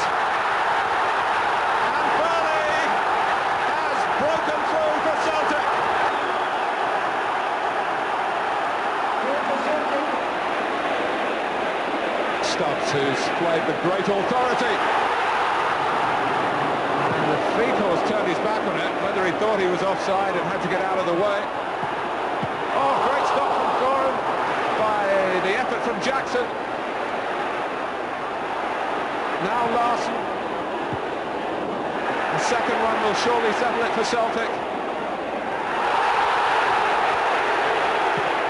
And Bailey has broken through for Celtic. Stubbs, who's played with great authority. And the fleet horse turned his back on it, whether he thought he was offside and had to get out of the way. Oh, great stop from Gorham by the effort from Jackson. Now Larson. The second one will surely settle it for Celtic.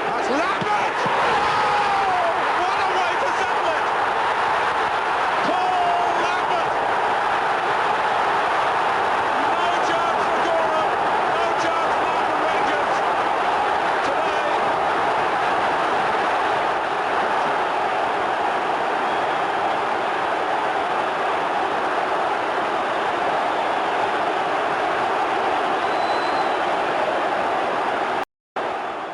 That's Lambert! Oh, what a way to settle it! Paul Lambert! No chance for Gorham, no chance for the Rangers today.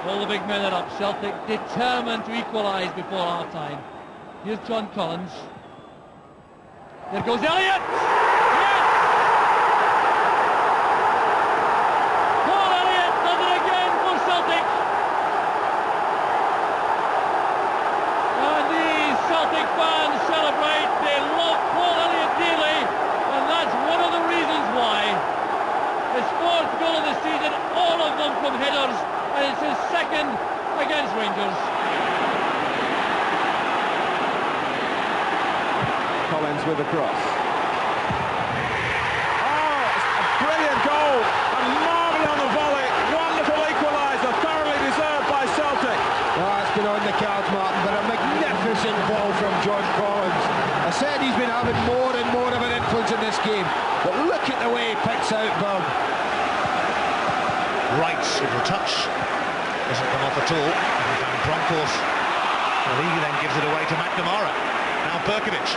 All the big men are up. Celtic determined to equalise before half-time. Here's John Collins. There goes Elliott! Yes! Paul Elliott does it again for Celtic. And these Celtic fans celebrate. They love Paul Elliott dearly, and that's one of the reasons why. His fourth goal of the season, all of them from headers. And it's his second against Rangers. Collins with the cross. Oh, a brilliant goal. And Marvin on the volley. Wonderful equaliser. Thoroughly deserved by Celtic. Oh, it's been on the cards, Martin, but a magnificent ball from John Collins. I said he's been having more and more of an influence in this game, but look at the way he picks out Berg. Right, little touch. Doesn't come off at all. And Bronkhorst, well, he then gives it away to McNamara. Now Berkovic.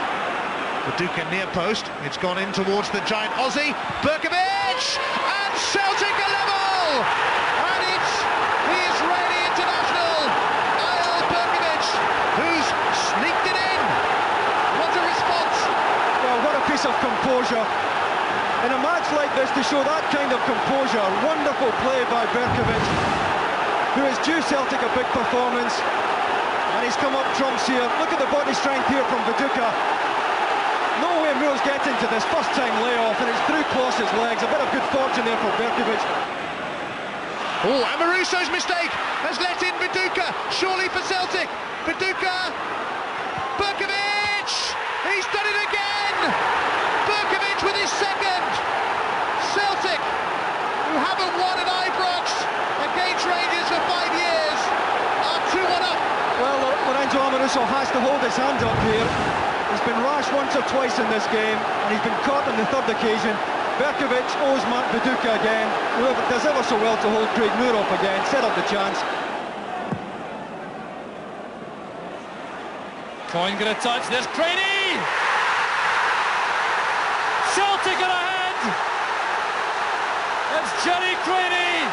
Viduka near post. It's gone in towards the giant Aussie. Berkovic! And Celtic are level! And it's the Israeli international, Eyal Berkovic, who's sneaked it in. What a response! Well, what a piece of composure. In a match like this, to show that kind of composure, wonderful play by Berkovic, who has due Celtic a big performance, and he's come up trumps here. Look at the body strength here from Viduka. No way Moores gets into this first time layoff, and it's through Kloss's legs. A bit of good fortune there for Berkovic. Oh, Amoruso's mistake has let in Viduka, surely for Celtic. Viduka, Berkovic, he's done it again! Berkovic with his second. Celtic, who haven't won at Ibrox against Rangers for 5 years, are 2-1 up. Well, Lorenzo Amoruso has to hold his hand up here. He's been rash once or twice in this game, and he's been caught on the third occasion. Berkovic owes Matt Viduka again, who does ever so well to hold Craig Moore up again, set up the chance. Coyne got a touch, there's Craney! Celtic are ahead! It's Jerry Craney!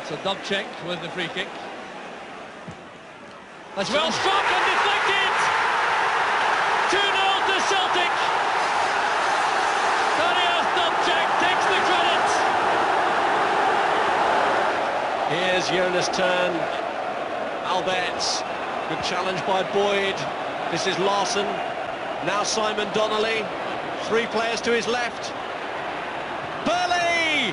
It's a dub check with the free kick. That's well struck and deflected! 2-0 to Celtic! Darius Dubček takes the credit! Here's Jonas turn. Alberts, good challenge by Boyd. This is Larson. Now Simon Donnelly. Three players to his left. Burley!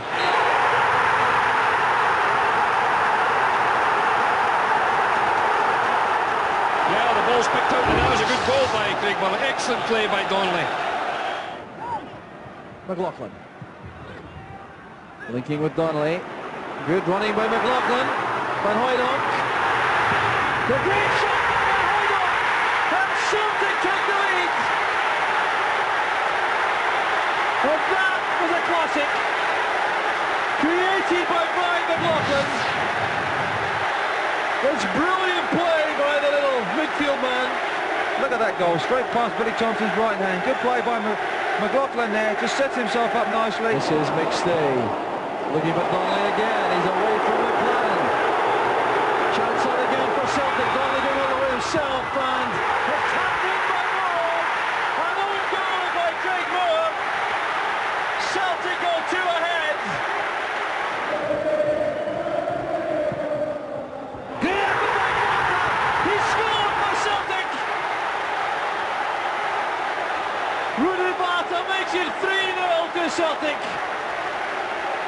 Yeah, the ball's picked out, and that was a good goal by Craig Burley. Excellent play by Donnelly. McLaughlin. Linking with Donnelly. Good running by McLaughlin. Van Hooydonk. The great shot by Van Hooydonk. And Celtic take the lead. Well, that was a classic. Created by Brian McLaughlin. It's brilliant play by the little midfield man. Look at that goal, straight past Billy Thompson's right hand. Good play by McLaughlin there, just sets himself up nicely. This is McStay, looking at Donnelly again, he's away from the plan. Chance on again for Celtic, Donnelly going all the way himself, and it's tapped in by Moore. An own goal by Craig Moore. Celtic go 2 ahead. He scores! Celtic.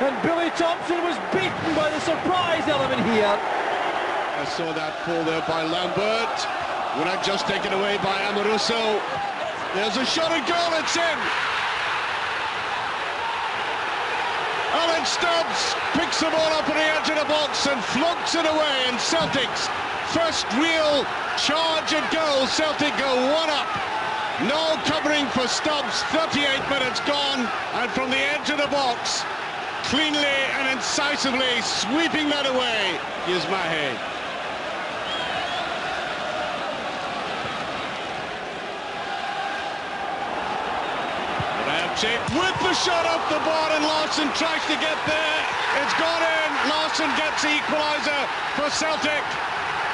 And Billy Thompson was beaten by the surprise element here. I saw that fall there by Lambert. When I just taken away by Amoruso. There's a shot at goal, it's in. Alan Stubbs picks the ball up at the edge of the box and floats it away, and Celtic's first real charge at goal. Celtic go 1 up. No covering for Stubbs, 38 minutes gone, and from the edge of the box, cleanly and incisively sweeping that away is Mahe. With the shot off the bar, and Larson tries to get there. It's gone in. Larson gets the equaliser for Celtic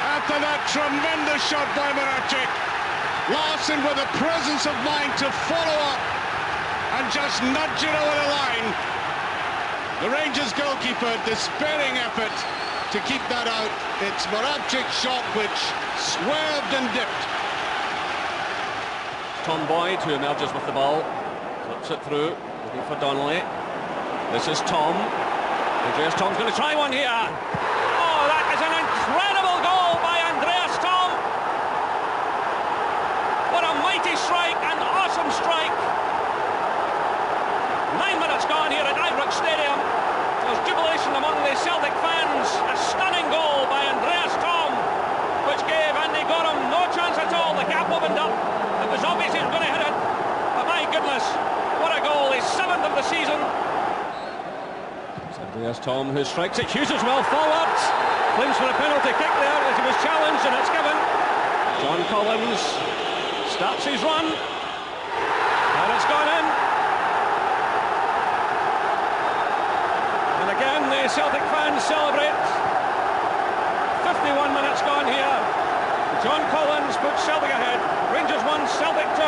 after that tremendous shot by Murdo. Larson with the presence of mind to follow up and just nudge it over the line. The Rangers goalkeeper, despairing effort to keep that out. It's Murdoch's shot which swerved and dipped. Tom Boyd, who emerges with the ball. Flips it through, looking for Donnelly. This is Tom. Andreas Tom's going to try one here. Oh, that is an incredible goal by Andreas Tom. What a mighty strike, an awesome strike. 9 minutes gone here at Ibrox Stadium. There's jubilation among the Celtic fans. A stunning goal by Andreas Tom, which gave Andy Gorham no chance at all. The gap opened up. It was obvious he was going to hit it. But my goodness, what a goal, his 7th of the season. It's Andreas Tom who strikes it. Hughes as well forward. Claims for a penalty kick there as he was challenged, and it's given. John Collins starts his run. And it's gone in. And again the Celtic fans celebrate. 51 minutes gone here. John Collins puts Celtic ahead. Rangers 1, Celtic 2.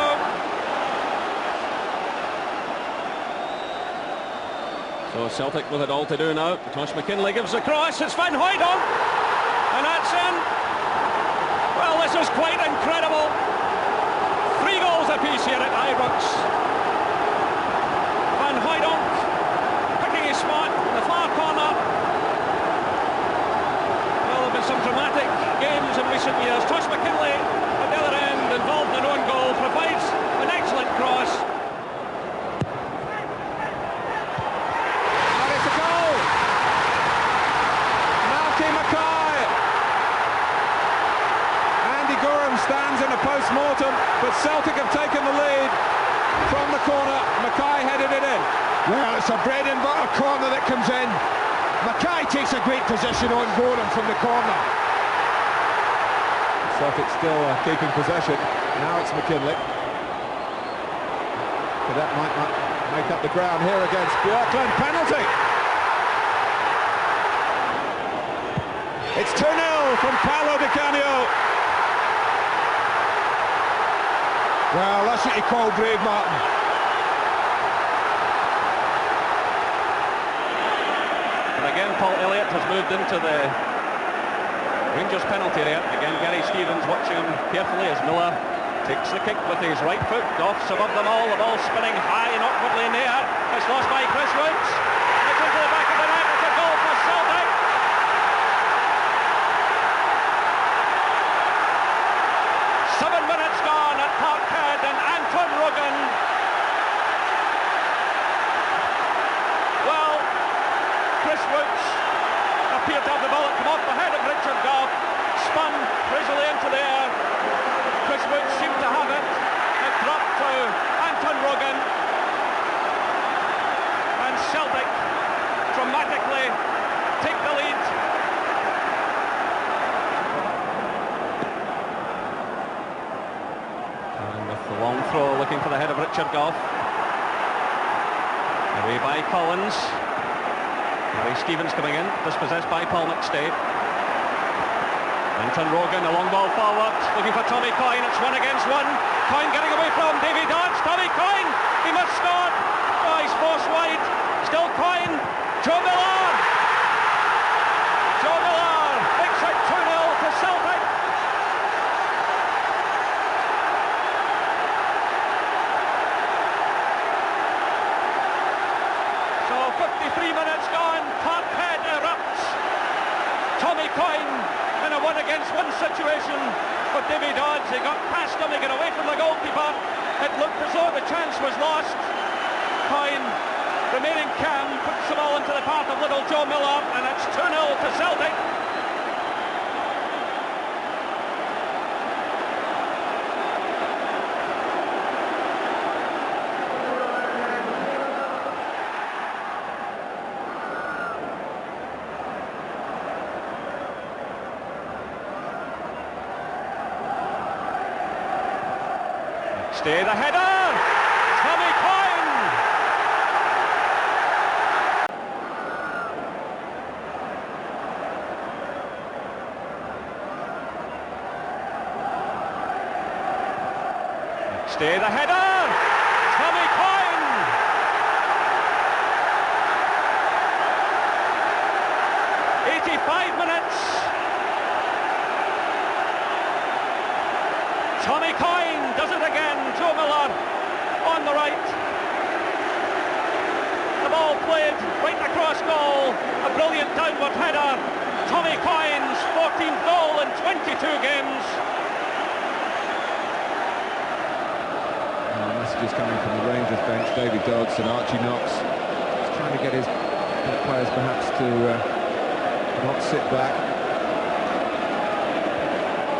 So Celtic with it all to do now. Tosh McKinlay gives the cross. It's Van Hooydonk, and that's in. Well, this is quite incredible. 3 goals apiece here at Ibrox. Van Hooydonk picking his spot in the far corner. Well, there have been some dramatic games in recent years. Tosh McKinlay at the other end, involved in an own goal, provides an excellent cross. Stands in a post-mortem, but Celtic have taken the lead from the corner. Mackay headed it in. Well, it's a bread and butter corner that comes in. Mackay takes a great position on Gorham from the corner. Celtic still keeping possession. Now it's McKinlay. But that might not make up the ground here against Björklund. Penalty! It's 2-0 from Paolo Di Canio. Well, that's what you call brave, Martin. And again, Paul Elliott has moved into the Rangers penalty area. Again, Gary Stevens watching him carefully as Miller takes the kick with his right foot. Goff's above them all. The ball spinning high and awkwardly in the air. It's lost by Chris Woods. It's into the back of the net. It's a goal for Celtic. Appeared to have the ball come off the head of Richard Goff, spun crazily into the air. Chris Woods seemed to have it. It dropped to Anton Rogan, and Celtic dramatically take the lead. And with the long throw, looking for the head of Richard Goff. Away by Collins. Gary Stevens coming in, dispossessed by Paul McStay. Anton Rogan, a long ball forward, looking for Tommy Coyne. It's 1 against 1. Coyne getting away from Davy Dodds. Tommy Coyne, he must score. Oh, he's forced wide. Still Coyne. Joe Miller. Joe Miller makes it 2-0 to Celtic. Davy Dodds. He got past him, he got away from the goalkeeper. It looked as though the chance was lost. Coyne, remaining calm, puts the ball into the path of little Joe Miller, and it's 2-0 to Celtic. Stay the header! Tommy Coyne! Stay the header! Tommy Coyne! '85 minutes! Tommy Coyne does it again. Joe Miller on the right. The ball played right across goal. A brilliant downward header. Tommy Coyne's 14th goal in 22 games. Messages coming from the Rangers bench. Davy Dodds and Archie Knox just trying to get his players perhaps to not sit back.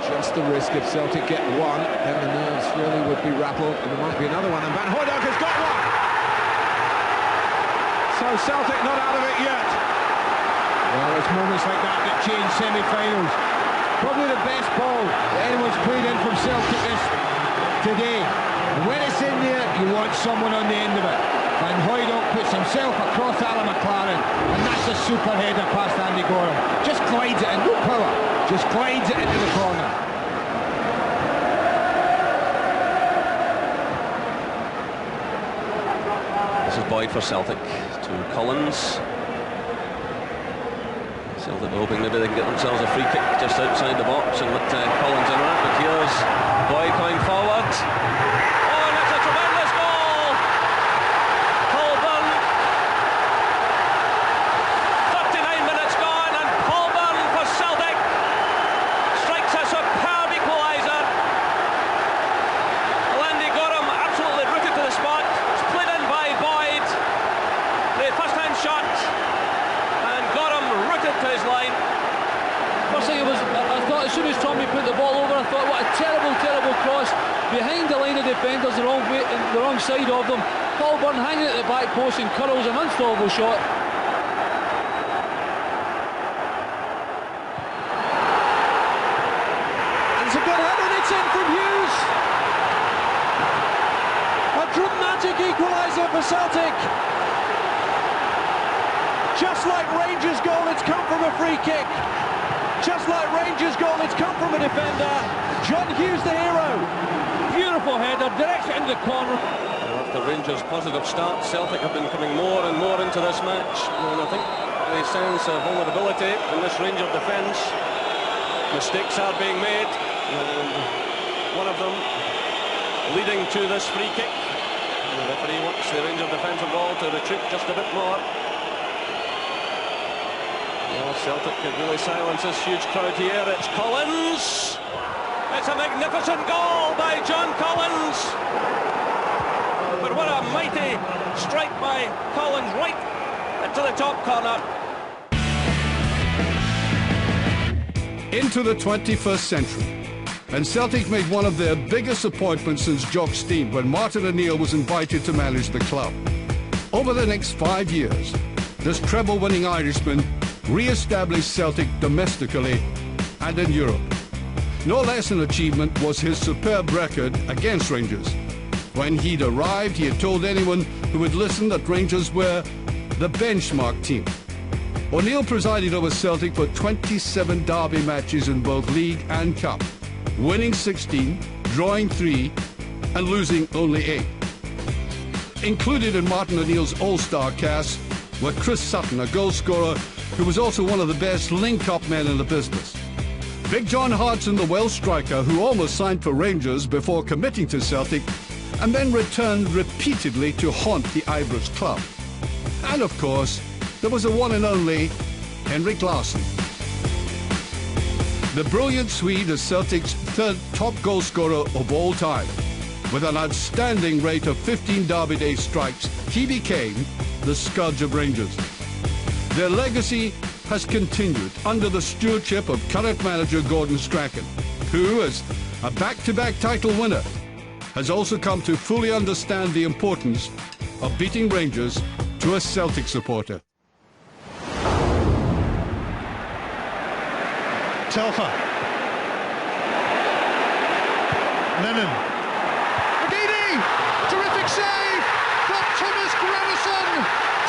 Just the risk if Celtic get one, then the nerves really would be rattled, and there might be another one, and Van Hooydonk has got one! So Celtic not out of it yet. Well, it's moments like that that change semi-finals. Probably the best ball that anyone's played in from Celtic today. And when it's in there, you want someone on the end of it. Van Hooydonk puts himself across Alan McLaren, and that's a super header past Andy Gorham. Just glides it in, no power, just glides it into the corner. This is Boyd for Celtic to Collins. Celtic hoping maybe they can get themselves a free kick just outside the box and let Collins in that, but here's Boyd coming forward. Oh, and it's a tremendous goal! Colburn. 39 minutes gone, and Colburn for Celtic strikes a superb equaliser. Andy Gorham absolutely rooted to the spot. It's played in by Boyd. The first-hand shot, and Gorham rooted to his line. First thing I thought as soon as Tommy put the ball over, I thought what a terrible cross behind the line of defenders, the wrong side of them. Colburn hanging at the back post and curls an unstoppable shot. It's a good header, and it's in from Hughes. A dramatic equaliser for Celtic. Just like Rangers' goal, it's come from a free kick. Just like Rangers' goal, it's come from a defender. John Hughes, the hero. Beautiful header, direction into the corner. After Rangers' positive start, Celtic have been coming more and more into this match, and I think they sense a vulnerability in this Ranger defence. Mistakes are being made, and one of them leading to this free kick. And the referee wants the Ranger defensive ball to retreat just a bit more. Well, Celtic could really silence this huge crowd here. It's Collins. It's a magnificent goal by John Collins. But what a mighty strike by Collins right into the top corner. Into the 21st century, and Celtic made one of their biggest appointments since Jock Stein when Martin O'Neill was invited to manage the club. Over the next 5 years, this treble-winning Irishman re-established Celtic domestically and in Europe. No less an achievement was his superb record against Rangers. When he'd arrived, he had told anyone who would listen that Rangers were the benchmark team. O'Neill presided over Celtic for 27 derby matches in both league and cup, winning 16, drawing 3, and losing only 8. Included in Martin O'Neill's all-star cast were Chris Sutton, a goal scorer who was also one of the best link-up men in the business. Big John Hartson, the Welsh striker who almost signed for Rangers before committing to Celtic and then returned repeatedly to haunt the Ibrox club. And of course, there was the one and only Henrik. The brilliant Swede is Celtic's third top goal scorer of all time. With an outstanding rate of 15 Derby Day strikes, he became the scourge of Rangers. Their legacy has continued under the stewardship of current manager Gordon Strachan, who, as a back-to-back title winner, has also come to fully understand the importance of beating Rangers to a Celtic supporter. Telfer. Lennon. McGeady! Terrific save from Thomas Gravison.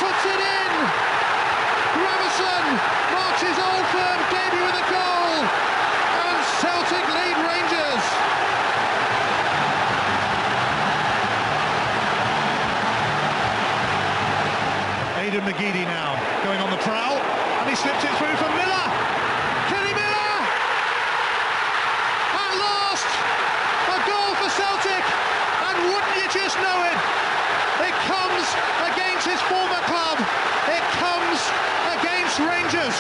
Puts it in. Gravison marches Old Firm debut with a goal. And Celtic lead Rangers. Aidan McGeady now going on the prowl. And he slips it through for Miller. Kenny Miller! At last, a goal for Celtic, and wouldn't you just know it? It comes against his former club. It comes against Rangers.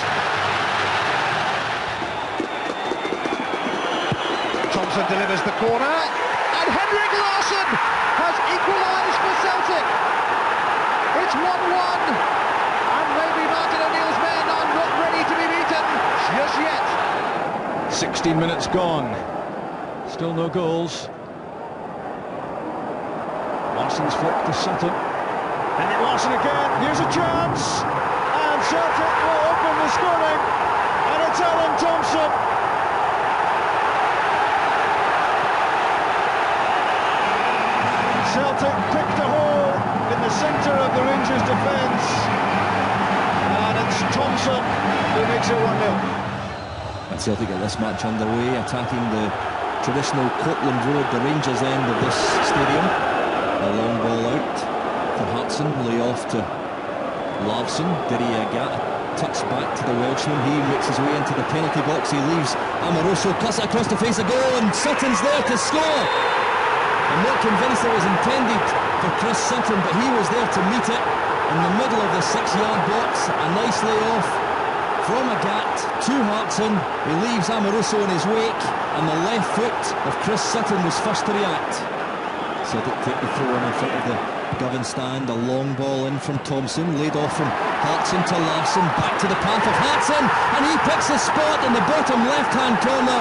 Thompson delivers the corner. And Henrik Larsson has equalised for Celtic. It's 1-1. And maybe Martin O'Neill's men are not ready to be beaten just yet. 16 minutes gone. Still no goals. Larsson's flick to Sutton. Henrik Larsson again. Here's a chance. And Celtic will open the scoring. And it's Alan Thompson. Celtic picked a hole in the centre of the Rangers' defence. And it's Thompson who makes it 1-0. And Celtic get this match underway, attacking the traditional Cortland Road, the Rangers end of this stadium. A long ball out for Hartson, lay off to Larsson. Didier Agat, touch back to the Welshman. He makes his way into the penalty box. He leaves Amoroso, cuts it across the face of goal, and Sutton's there to score. I'm not convinced it was intended for Chris Sutton, but he was there to meet it in the middle of the 6-yard box. A nice lay-off from Agat to Hartson. He leaves Amoroso in his wake, and the left foot of Chris Sutton was first to react. Celtic take the throw in front of the Govan stand. A long ball in from Thompson, laid off from Hartson to Larsson, back to the path of Hartson, and he picks his spot in the bottom left-hand corner.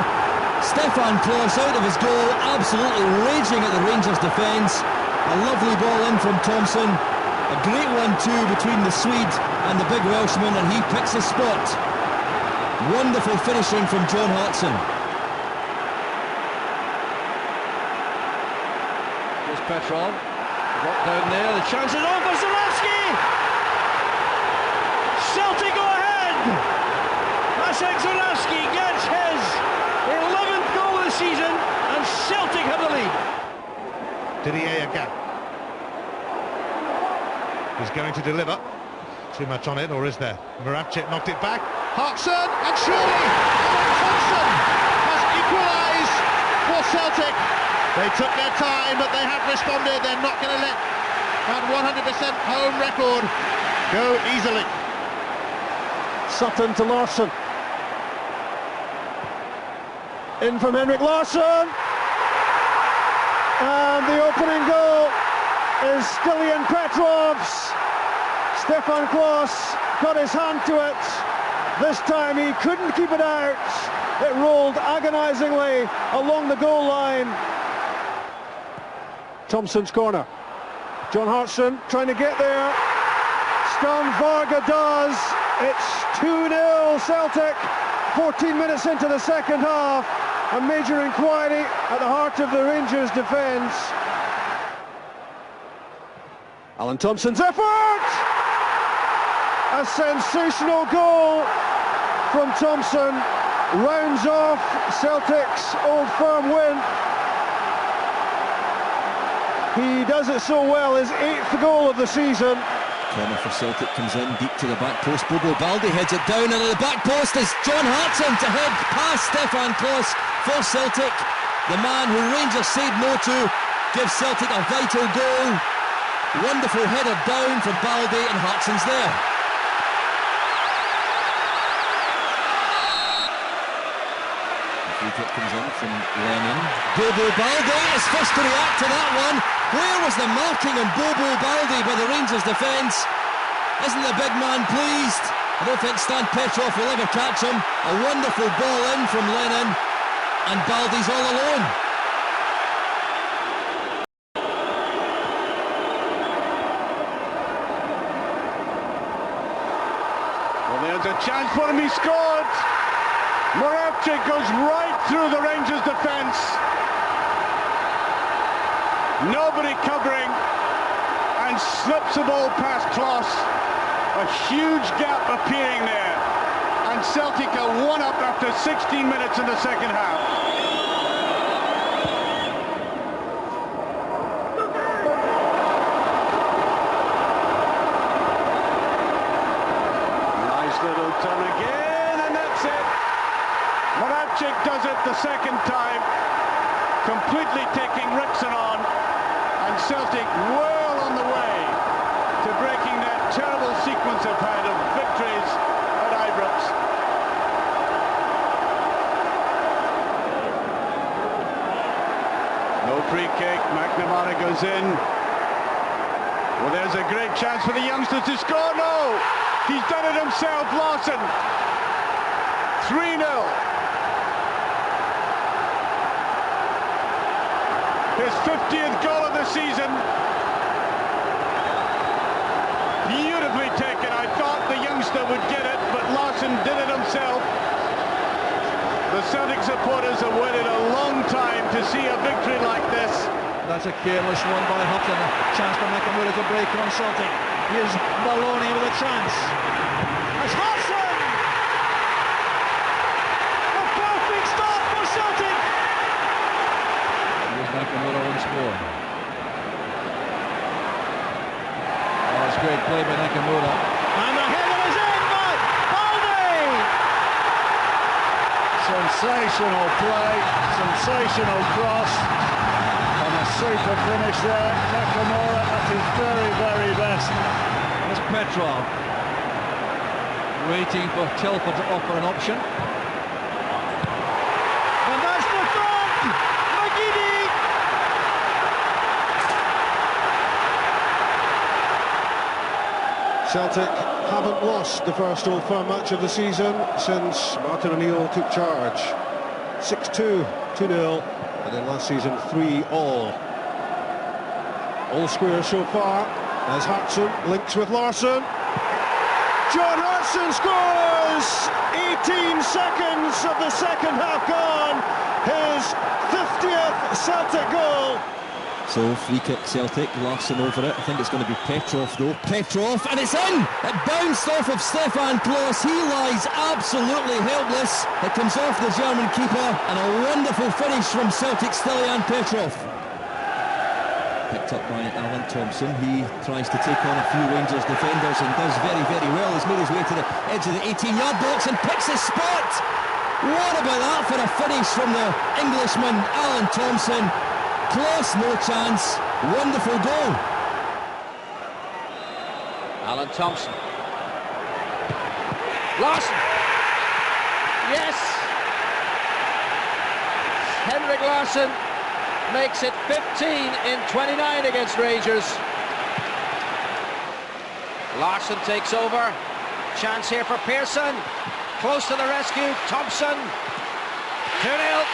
Stefan Klos out of his goal, absolutely raging at the Rangers defence. A lovely ball in from Thompson. A great 1-2 between the Swede and the big Welshman, and he picks his spot. Wonderful finishing from John Hartson. Here's Petrov. Got down there, the chance is on for Zalewski! Celtic go ahead! Jacek Zalewski gets his 11th goal of the season, and Celtic have the lead. Didier Agat. He's going to deliver. Too much on it, or is there? Muravchik knocked it back. Hartson, and surely Alan Thompson has equalised for Celtic. They took their time, but they have responded. They're not going to let that 100% home record go easily. Sutton to Larsson. In from Henrik Larsson. And the opening goal is Stilian Petrov's. Stefan Klos got his hand to it. This time he couldn't keep it out. It rolled agonisingly along the goal line. Thompson's corner. John Hartson trying to get there. Stan Varga does. It's 2-0 Celtic. 14 minutes into the second half. A major inquiry at the heart of the Rangers' defence. Alan Thompson's effort! A sensational goal from Thompson. Rounds off Celtic's Old Firm win. He does it so well, his 8th goal of the season. Corner for Celtic comes in deep to the back post. Bobo Baldi heads it down, and at the back post is John Hartson to head past Stefan Klos for Celtic. The man who Rangers said no to gives Celtic a vital goal. Wonderful header down for Baldi, and Hartson's there. free kick comes in from Lennon. Bobo Baldé is first to react to that one. Where was the marking on Bobo Baldé by the Rangers defence? Isn't the big man pleased? I don't think Stan Petrov will ever catch him. A wonderful ball in from Lennon, and Baldé's all alone. Well, there's a chance for him, he scored! Moravcik goes right through the Rangers defence. Nobody covering, and slips the ball past Kloss. A huge gap appearing there, and Celtic are 1 up after 16 minutes in the second half. Nice little turn again, and that's it. Moravcik does it the second time, completely taking Rickson on, and Celtic well on the way to breaking that terrible sequence they've had of victories at Ibrox. No free kick, McNamara goes in. Well, there's a great chance for the youngsters to score. No! He's done it himself, Lawson. 3-0. His 50th goal of the season. Beautifully taken. I thought the youngster would get it, but Larson did it himself. The Celtic supporters have waited a long time to see a victory like this. That's a careless one by Hampden. A chance for Nakamura to break on Celtic. Here's Maloney with a chance. It's Hodgson! A perfect start for Celtic! Here's Nakamura once more. It's great play by Nakamura. And the header is in by Baldé! Sensational play, sensational cross, and a super finish there. Nakamura at his very, very best. That's Petrov waiting for Telford to offer an option. And that's the third! McGeady! Celtic haven't lost the first Old Firm match of the season since Martin O'Neill took charge. 6-2, 2-0, and then last season 3-all. All squares so far as Hartson links with Larsson. John Hartson scores! 18 seconds of the second half gone. His 50th Celtic goal. So free kick Celtic, Larsson over it. I think it's going to be Petrov though. Petrov, and it's in! It bounced off of Stefan Kloss. He lies absolutely helpless. It comes off the German keeper, and a wonderful finish from Celtic Stelian Petrov. Picked up by Alan Thompson. He tries to take on a few Rangers defenders and does very, very well. He's made his way to the edge of the 18-yard box and picks his spot. What about that for a finish from the Englishman, Alan Thompson? Kloss, no chance. Wonderful goal. Alan Thompson. Larsson. Yes. Henrik Larsson makes it 15 in 29 against Rangers. Larsson takes over. Chance here for Pearson. Close to the rescue. Thompson. 2-0.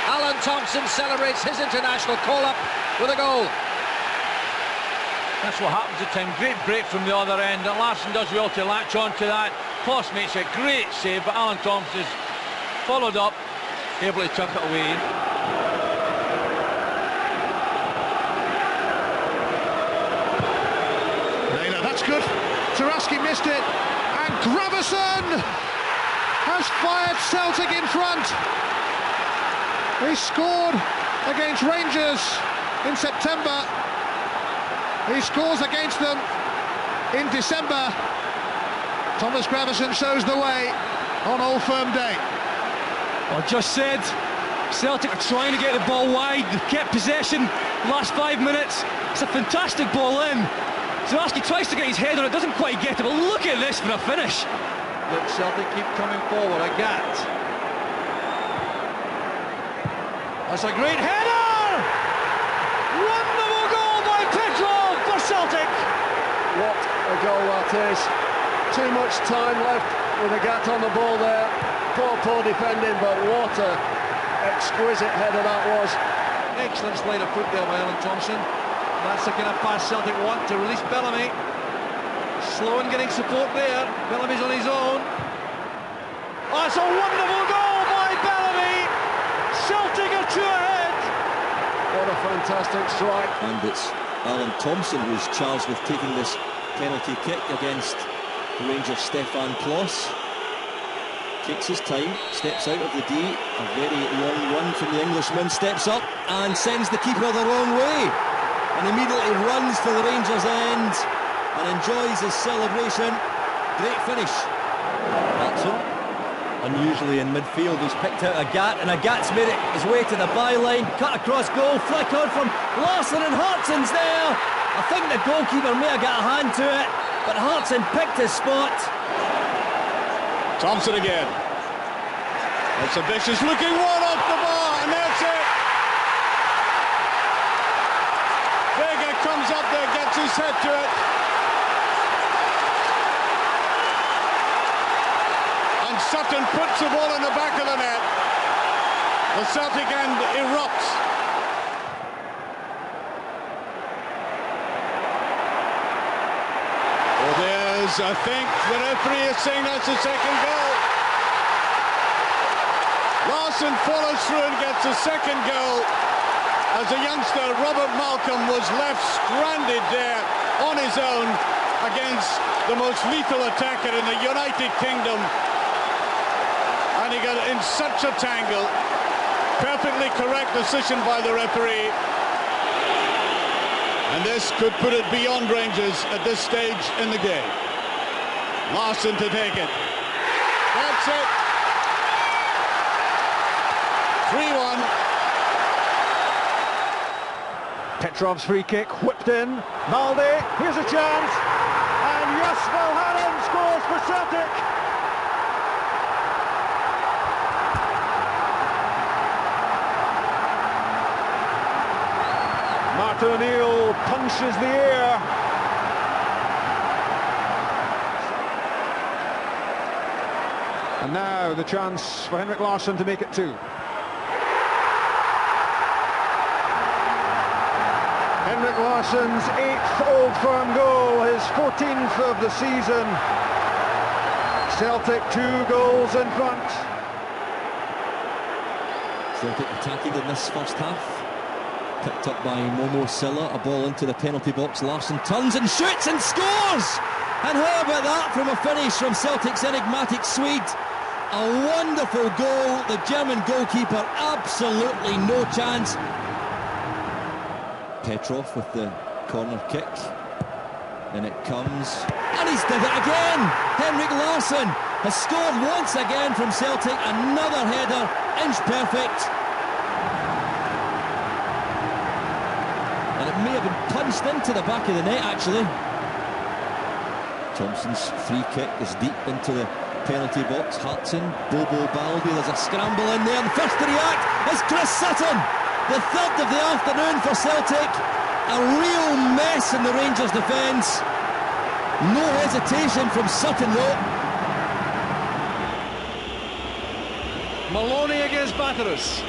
Alan Thompson celebrates his international call-up with a goal. That's what happens at time. Great break from the other end, and Larsson does well to latch on to that. Kloss makes a great save, but Alan Thompson is followed up, able to tuck it away. Naylor, that's good. Taraski missed it, and Gravison has fired Celtic in front. He scored against Rangers in September. He scores against them in December. Thomas Gravison shows the way on Old Firm Day. I just said, Celtic are trying to get the ball wide. They've kept possession the last 5 minutes. It's a fantastic ball in. Taraski tries to get his head on it, doesn't quite get it, but look at this for a finish. that Celtic keep coming forward. A Gat. That's a great header! Wonderful goal by Petrov for Celtic! What a goal that is. Too much time left with a Gat on the ball there. Poor defending, but what a exquisite header that was. Excellent slide of foot there by Alan Thompson. That's the kind of pass Celtic want to release Bellamy. Slow in getting support there. Bellamy's on his own. Oh, it's a wonderful goal by Bellamy. Celtic are two ahead. What a fantastic strike. And it's Alan Thompson who's charged with taking this penalty kick against the Rangers' Stefan Kloss. Takes his time, steps out of the D, a very long run from the Englishman, steps up and sends the keeper the wrong way, and immediately runs to the Rangers' end and enjoys his celebration. Great finish. Hudson, unusually in midfield, he's picked out a Gat, and a Gat's made it his way to the byline, cut across goal, flick on from Larsson, and Hartson's there. I think the goalkeeper may have got a hand to it, but Hartson picked his spot. Thompson again. That's a vicious looking one off the bar, and that's it. Vega comes up there, gets his head to it. And Sutton puts the ball in the back of the net. The Celtic end erupts. I think the referee is saying that's the second goal. Larsson follows through and gets the second goal as the youngster Robert Malcolm was left stranded there on his own against the most lethal attacker in the United Kingdom, and he got in such a tangle. Perfectly correct decision by the referee. And this could put it beyond Rangers at this stage in the game. Larsson to take it. That's it. 3-1. Petrov's free kick whipped in. Maldi, here's a chance. And Jasper Haran scores for Celtic. Martin O'Neill punches the air. And now the chance for Henrik Larsson to make it 2. Henrik Larsson's 8th Old Firm goal, his 14th of the season. Celtic 2 goals in front. Celtic attacking in this first half. Picked up by Momo Silla, a ball into the penalty box. Larsson turns and shoots and scores! And how about that from a finish from Celtic's enigmatic Swede? A wonderful goal. The German goalkeeper, absolutely no chance. Petrov with the corner kick. And it comes. And he's did it again! Henrik Larsson has scored once again from Celtic. Another header, inch perfect. And it may have been punched into the back of the net, actually. Thompson's free kick is deep into the penalty box. Hudson, Bobo Baldy, there's a scramble in there. And first to react is Chris Sutton. The third of the afternoon for Celtic. A real mess in the Rangers' defence. No hesitation from Sutton, though. Maloney against Batteris.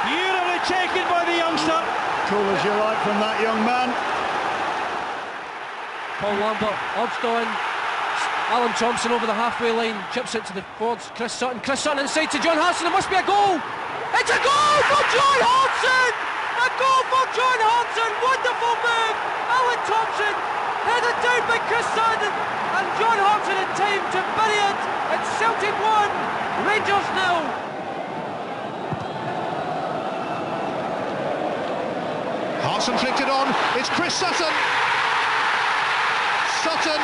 Beautifully taken by the youngster. Cool as you like from that young man. Paul Lambert, Obstoin, Alan Thompson over the halfway line, chips it to the forwards, Chris Sutton inside to John Hartson. It must be a goal. It's a goal for John Hartson. A goal for John Hartson. Wonderful move. Alan Thompson headed down by Chris Sutton, and John Hartson in time to bury it. It's Celtic 1, Rangers 0. Hartson flicked it on, it's Chris Sutton. Sutton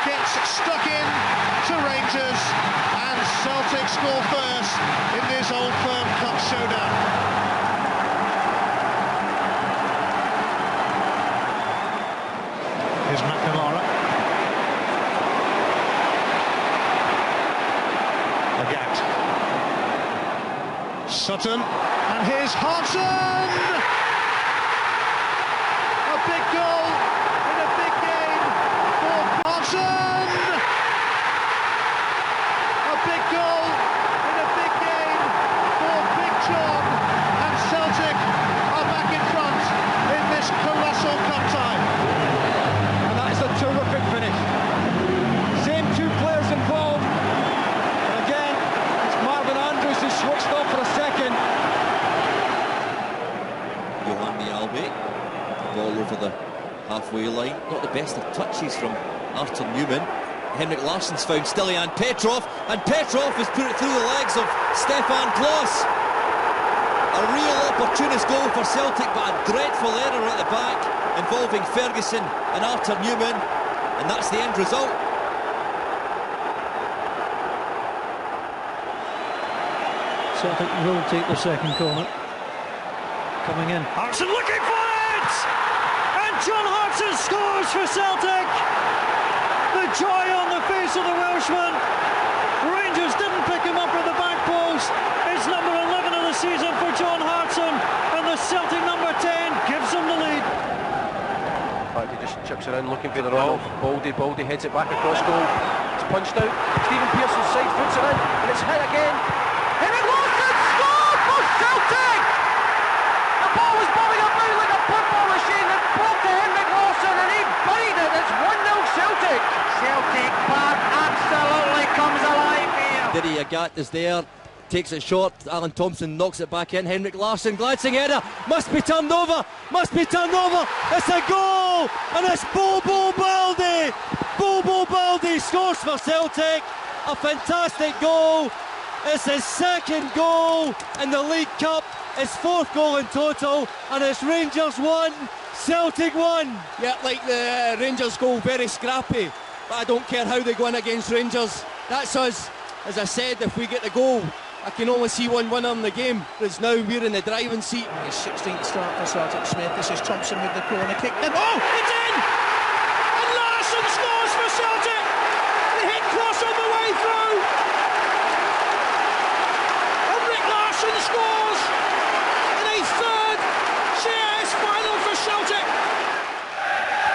gets stuck in to Rangers, and Celtic score first in this Old Firm Cup showdown. Here's McNamara. Sutton, and here's Hodgson! A big goal in a big game for Hodgson! A big goal in a big game for Big John, and Celtic are back in front in this colossal cup tie. And that is a terrific finish. Same two players involved. And again, it's Marvin Andrews who switched off for a second. Johan Mialbe, ball over the halfway line. Not the best of touches from Arthur Newman. Henrik Larsson's found Stilian Petrov, and Petrov has put it through the legs of Stefan Klos. A real opportunist goal for Celtic, but a dreadful error at the back involving Ferguson and Arthur Newman, and that's the end result. Celtic will take the second corner. Coming in. Hartson looking for it! And John Hartson scores for Celtic! The joy on the face of the Welshman. Rangers didn't pick him up at the back post. It's number 11 of the season for John Hartson, and the Celtic number 10 gives them the lead. He just chips around looking for the run off. Baldy heads it back across goal. It's punched out. Stephen Pearson's side foots it in, and it's hit again. Henrik Larson scored for Celtic! The ball was bobbing about like a football machine that broke to Henrik Larson, and he buried it. It's 1-0 Celtic. Celtic Park absolutely comes alive here. Diddy Agat is there, takes it short. Alan Thompson knocks it back in. Henrik Larsson, glancing header, must be turned over. It's a goal, and it's Bobo Baldi. Bobo Baldi scores for Celtic. A fantastic goal. It's his second goal in the League Cup. His fourth goal in total, and it's Rangers 1, Celtic 1. Yeah, like the Rangers goal, very scrappy. But I don't care how they go in against Rangers. That's us. As I said, if we get the goal, I can only see one winner in the game. Whereas now we're in the driving seat. His 16th start for Celtic. Smith. This is Thompson with the corner kick. And oh, it's in! And Larsson scores for Celtic. The hit cross on the way through. And Rick Larsson scores in a third CIS final for Celtic.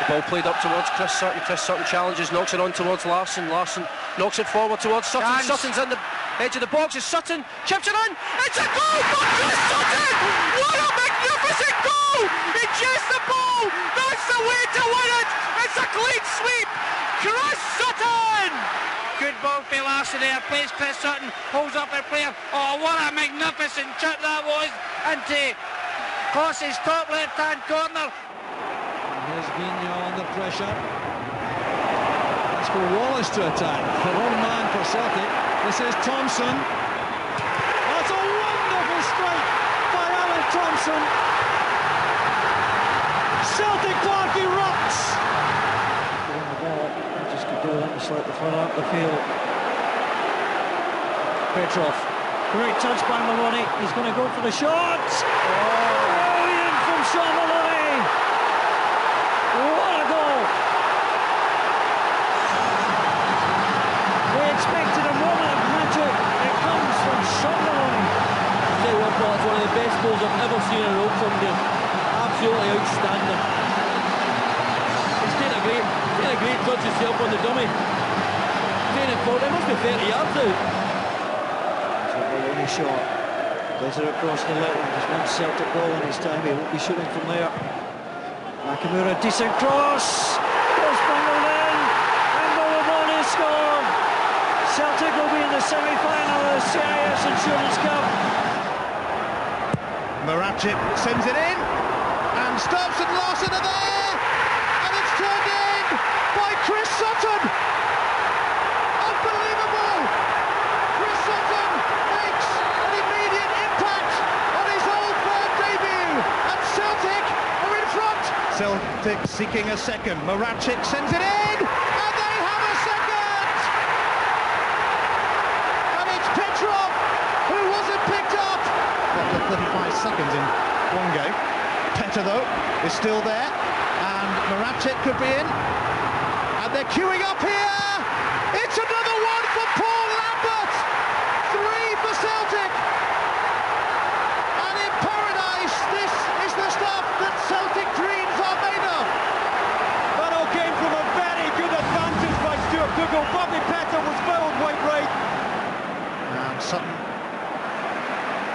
The ball played up towards Chris Sutton. Chris Sutton challenges, knocks it on towards Larsson. Larsson knocks it forward towards Sutton. Chance. Sutton's in the edge of the box. It's Sutton, chips it in. It's a goal for Chris Sutton! What a magnificent goal! He chased the ball. That's the way to win it. It's a clean sweep. Chris Sutton! Good ball for Larsson there. Plays Chris Sutton. Holds up their player. Oh, what a magnificent chip that was into Kloss's top left-hand corner. Here's Vigna under pressure. That's for Wallace to attack. The one man for Celtic. This is Thompson. That's a wonderful strike by Alan Thompson. Celtic Park erupts. On the ball, just could do that and slip the front out the field. Petrov. Great touch by Maloney. He's going to go for the shot. Brilliant from Sean Maloney. What a goal! We expected a moment of magic. It comes from Sean Maloney. I tell you what, Paul, it's one of the best goals I've ever seen in a row from him. Absolutely outstanding. He's taking a great touch himself on the dummy. Taking it forward. It must be 30 yards out. It's a Maloney shot. Does it across the line. There's one Celtic goal in his time. He won't be shooting from there. Nakamura, decent cross, was bungled in, and Maloney scored. Celtic will be in the semi-final of the CIS Insurance Cup. Maracip sends it in, and Stubbs and Larsson are there, and it's turned in by Chris Sutton. Unbelievable! Chris Sutton makes an immediate impact on his Old Firm debut, and Celtic are in front. Celtic seeking a second. Maracip sends it in, and they have a second! And it's Petrov who wasn't picked up. After 35 seconds in one go. Petr, though, is still there, and Maracip could be in. And they're queuing up here! It's another one for Paul Lambert! 3 for Celtic!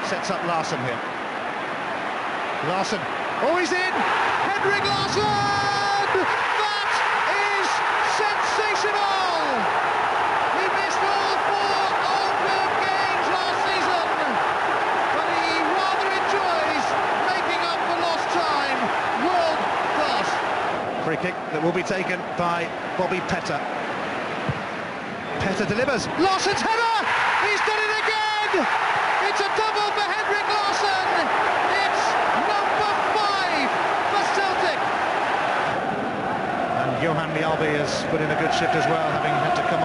sets up Larsson here. Larsson, oh, he's in! Henrik Larsson! That is sensational! He missed all 4 Oldfield games last season, but he rather enjoys making up for lost time. World class. Free kick that will be taken by Bobby Petter. Petter delivers. Larsson's header! He's done it again! It's a double for Henrik Larsson! It's number 5 for Celtic! And Johan Mjalby has put in a good shift as well, having had to come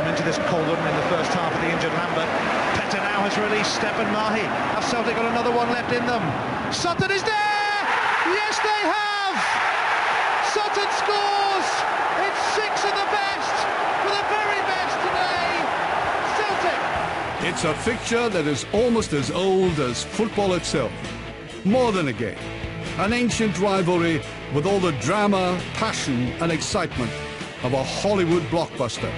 into this cauldron in the first half of the injured Lambert. Petter now has released Stefan Mahi. Have Celtic got another one left in them? Sutton is there! Yes, they have! Sutton scores! It's 6 of the best, for the very best today! Celtic! It's a fixture that is almost as old as football itself. More than a game. An ancient rivalry with all the drama, passion and excitement of a Hollywood blockbuster.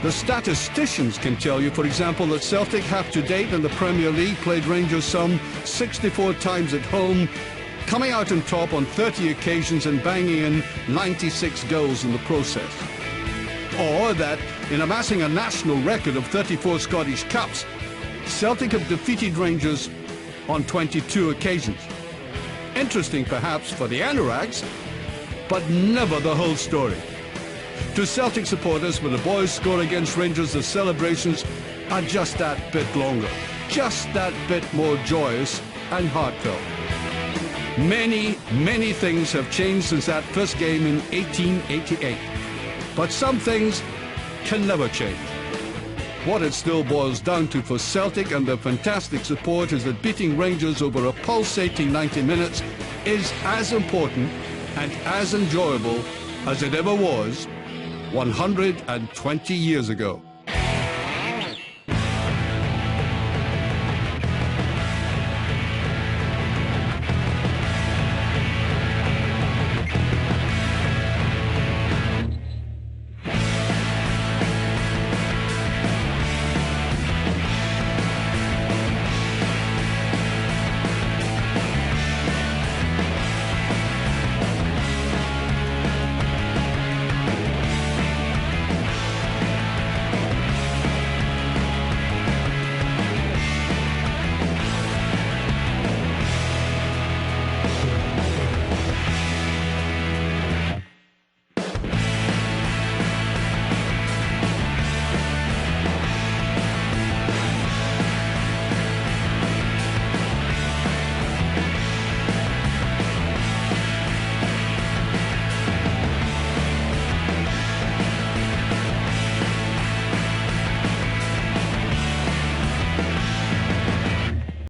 The statisticians can tell you, for example, that Celtic have to date in the Premier League played Rangers some 64 times at home, coming out on top on 30 occasions and banging in 96 goals in the process. Or that, in amassing a national record of 34 Scottish Cups, Celtic have defeated Rangers on 22 occasions. Interesting, perhaps, for the Anorags, but never the whole story. To Celtic supporters, when the boys score against Rangers, the celebrations are just that bit longer, just that bit more joyous and heartfelt. Many, many things have changed since that first game in 1888. But some things can never change. What it still boils down to for Celtic and their fantastic support is that beating Rangers over a pulsating 90 minutes is as important and as enjoyable as it ever was 120 years ago.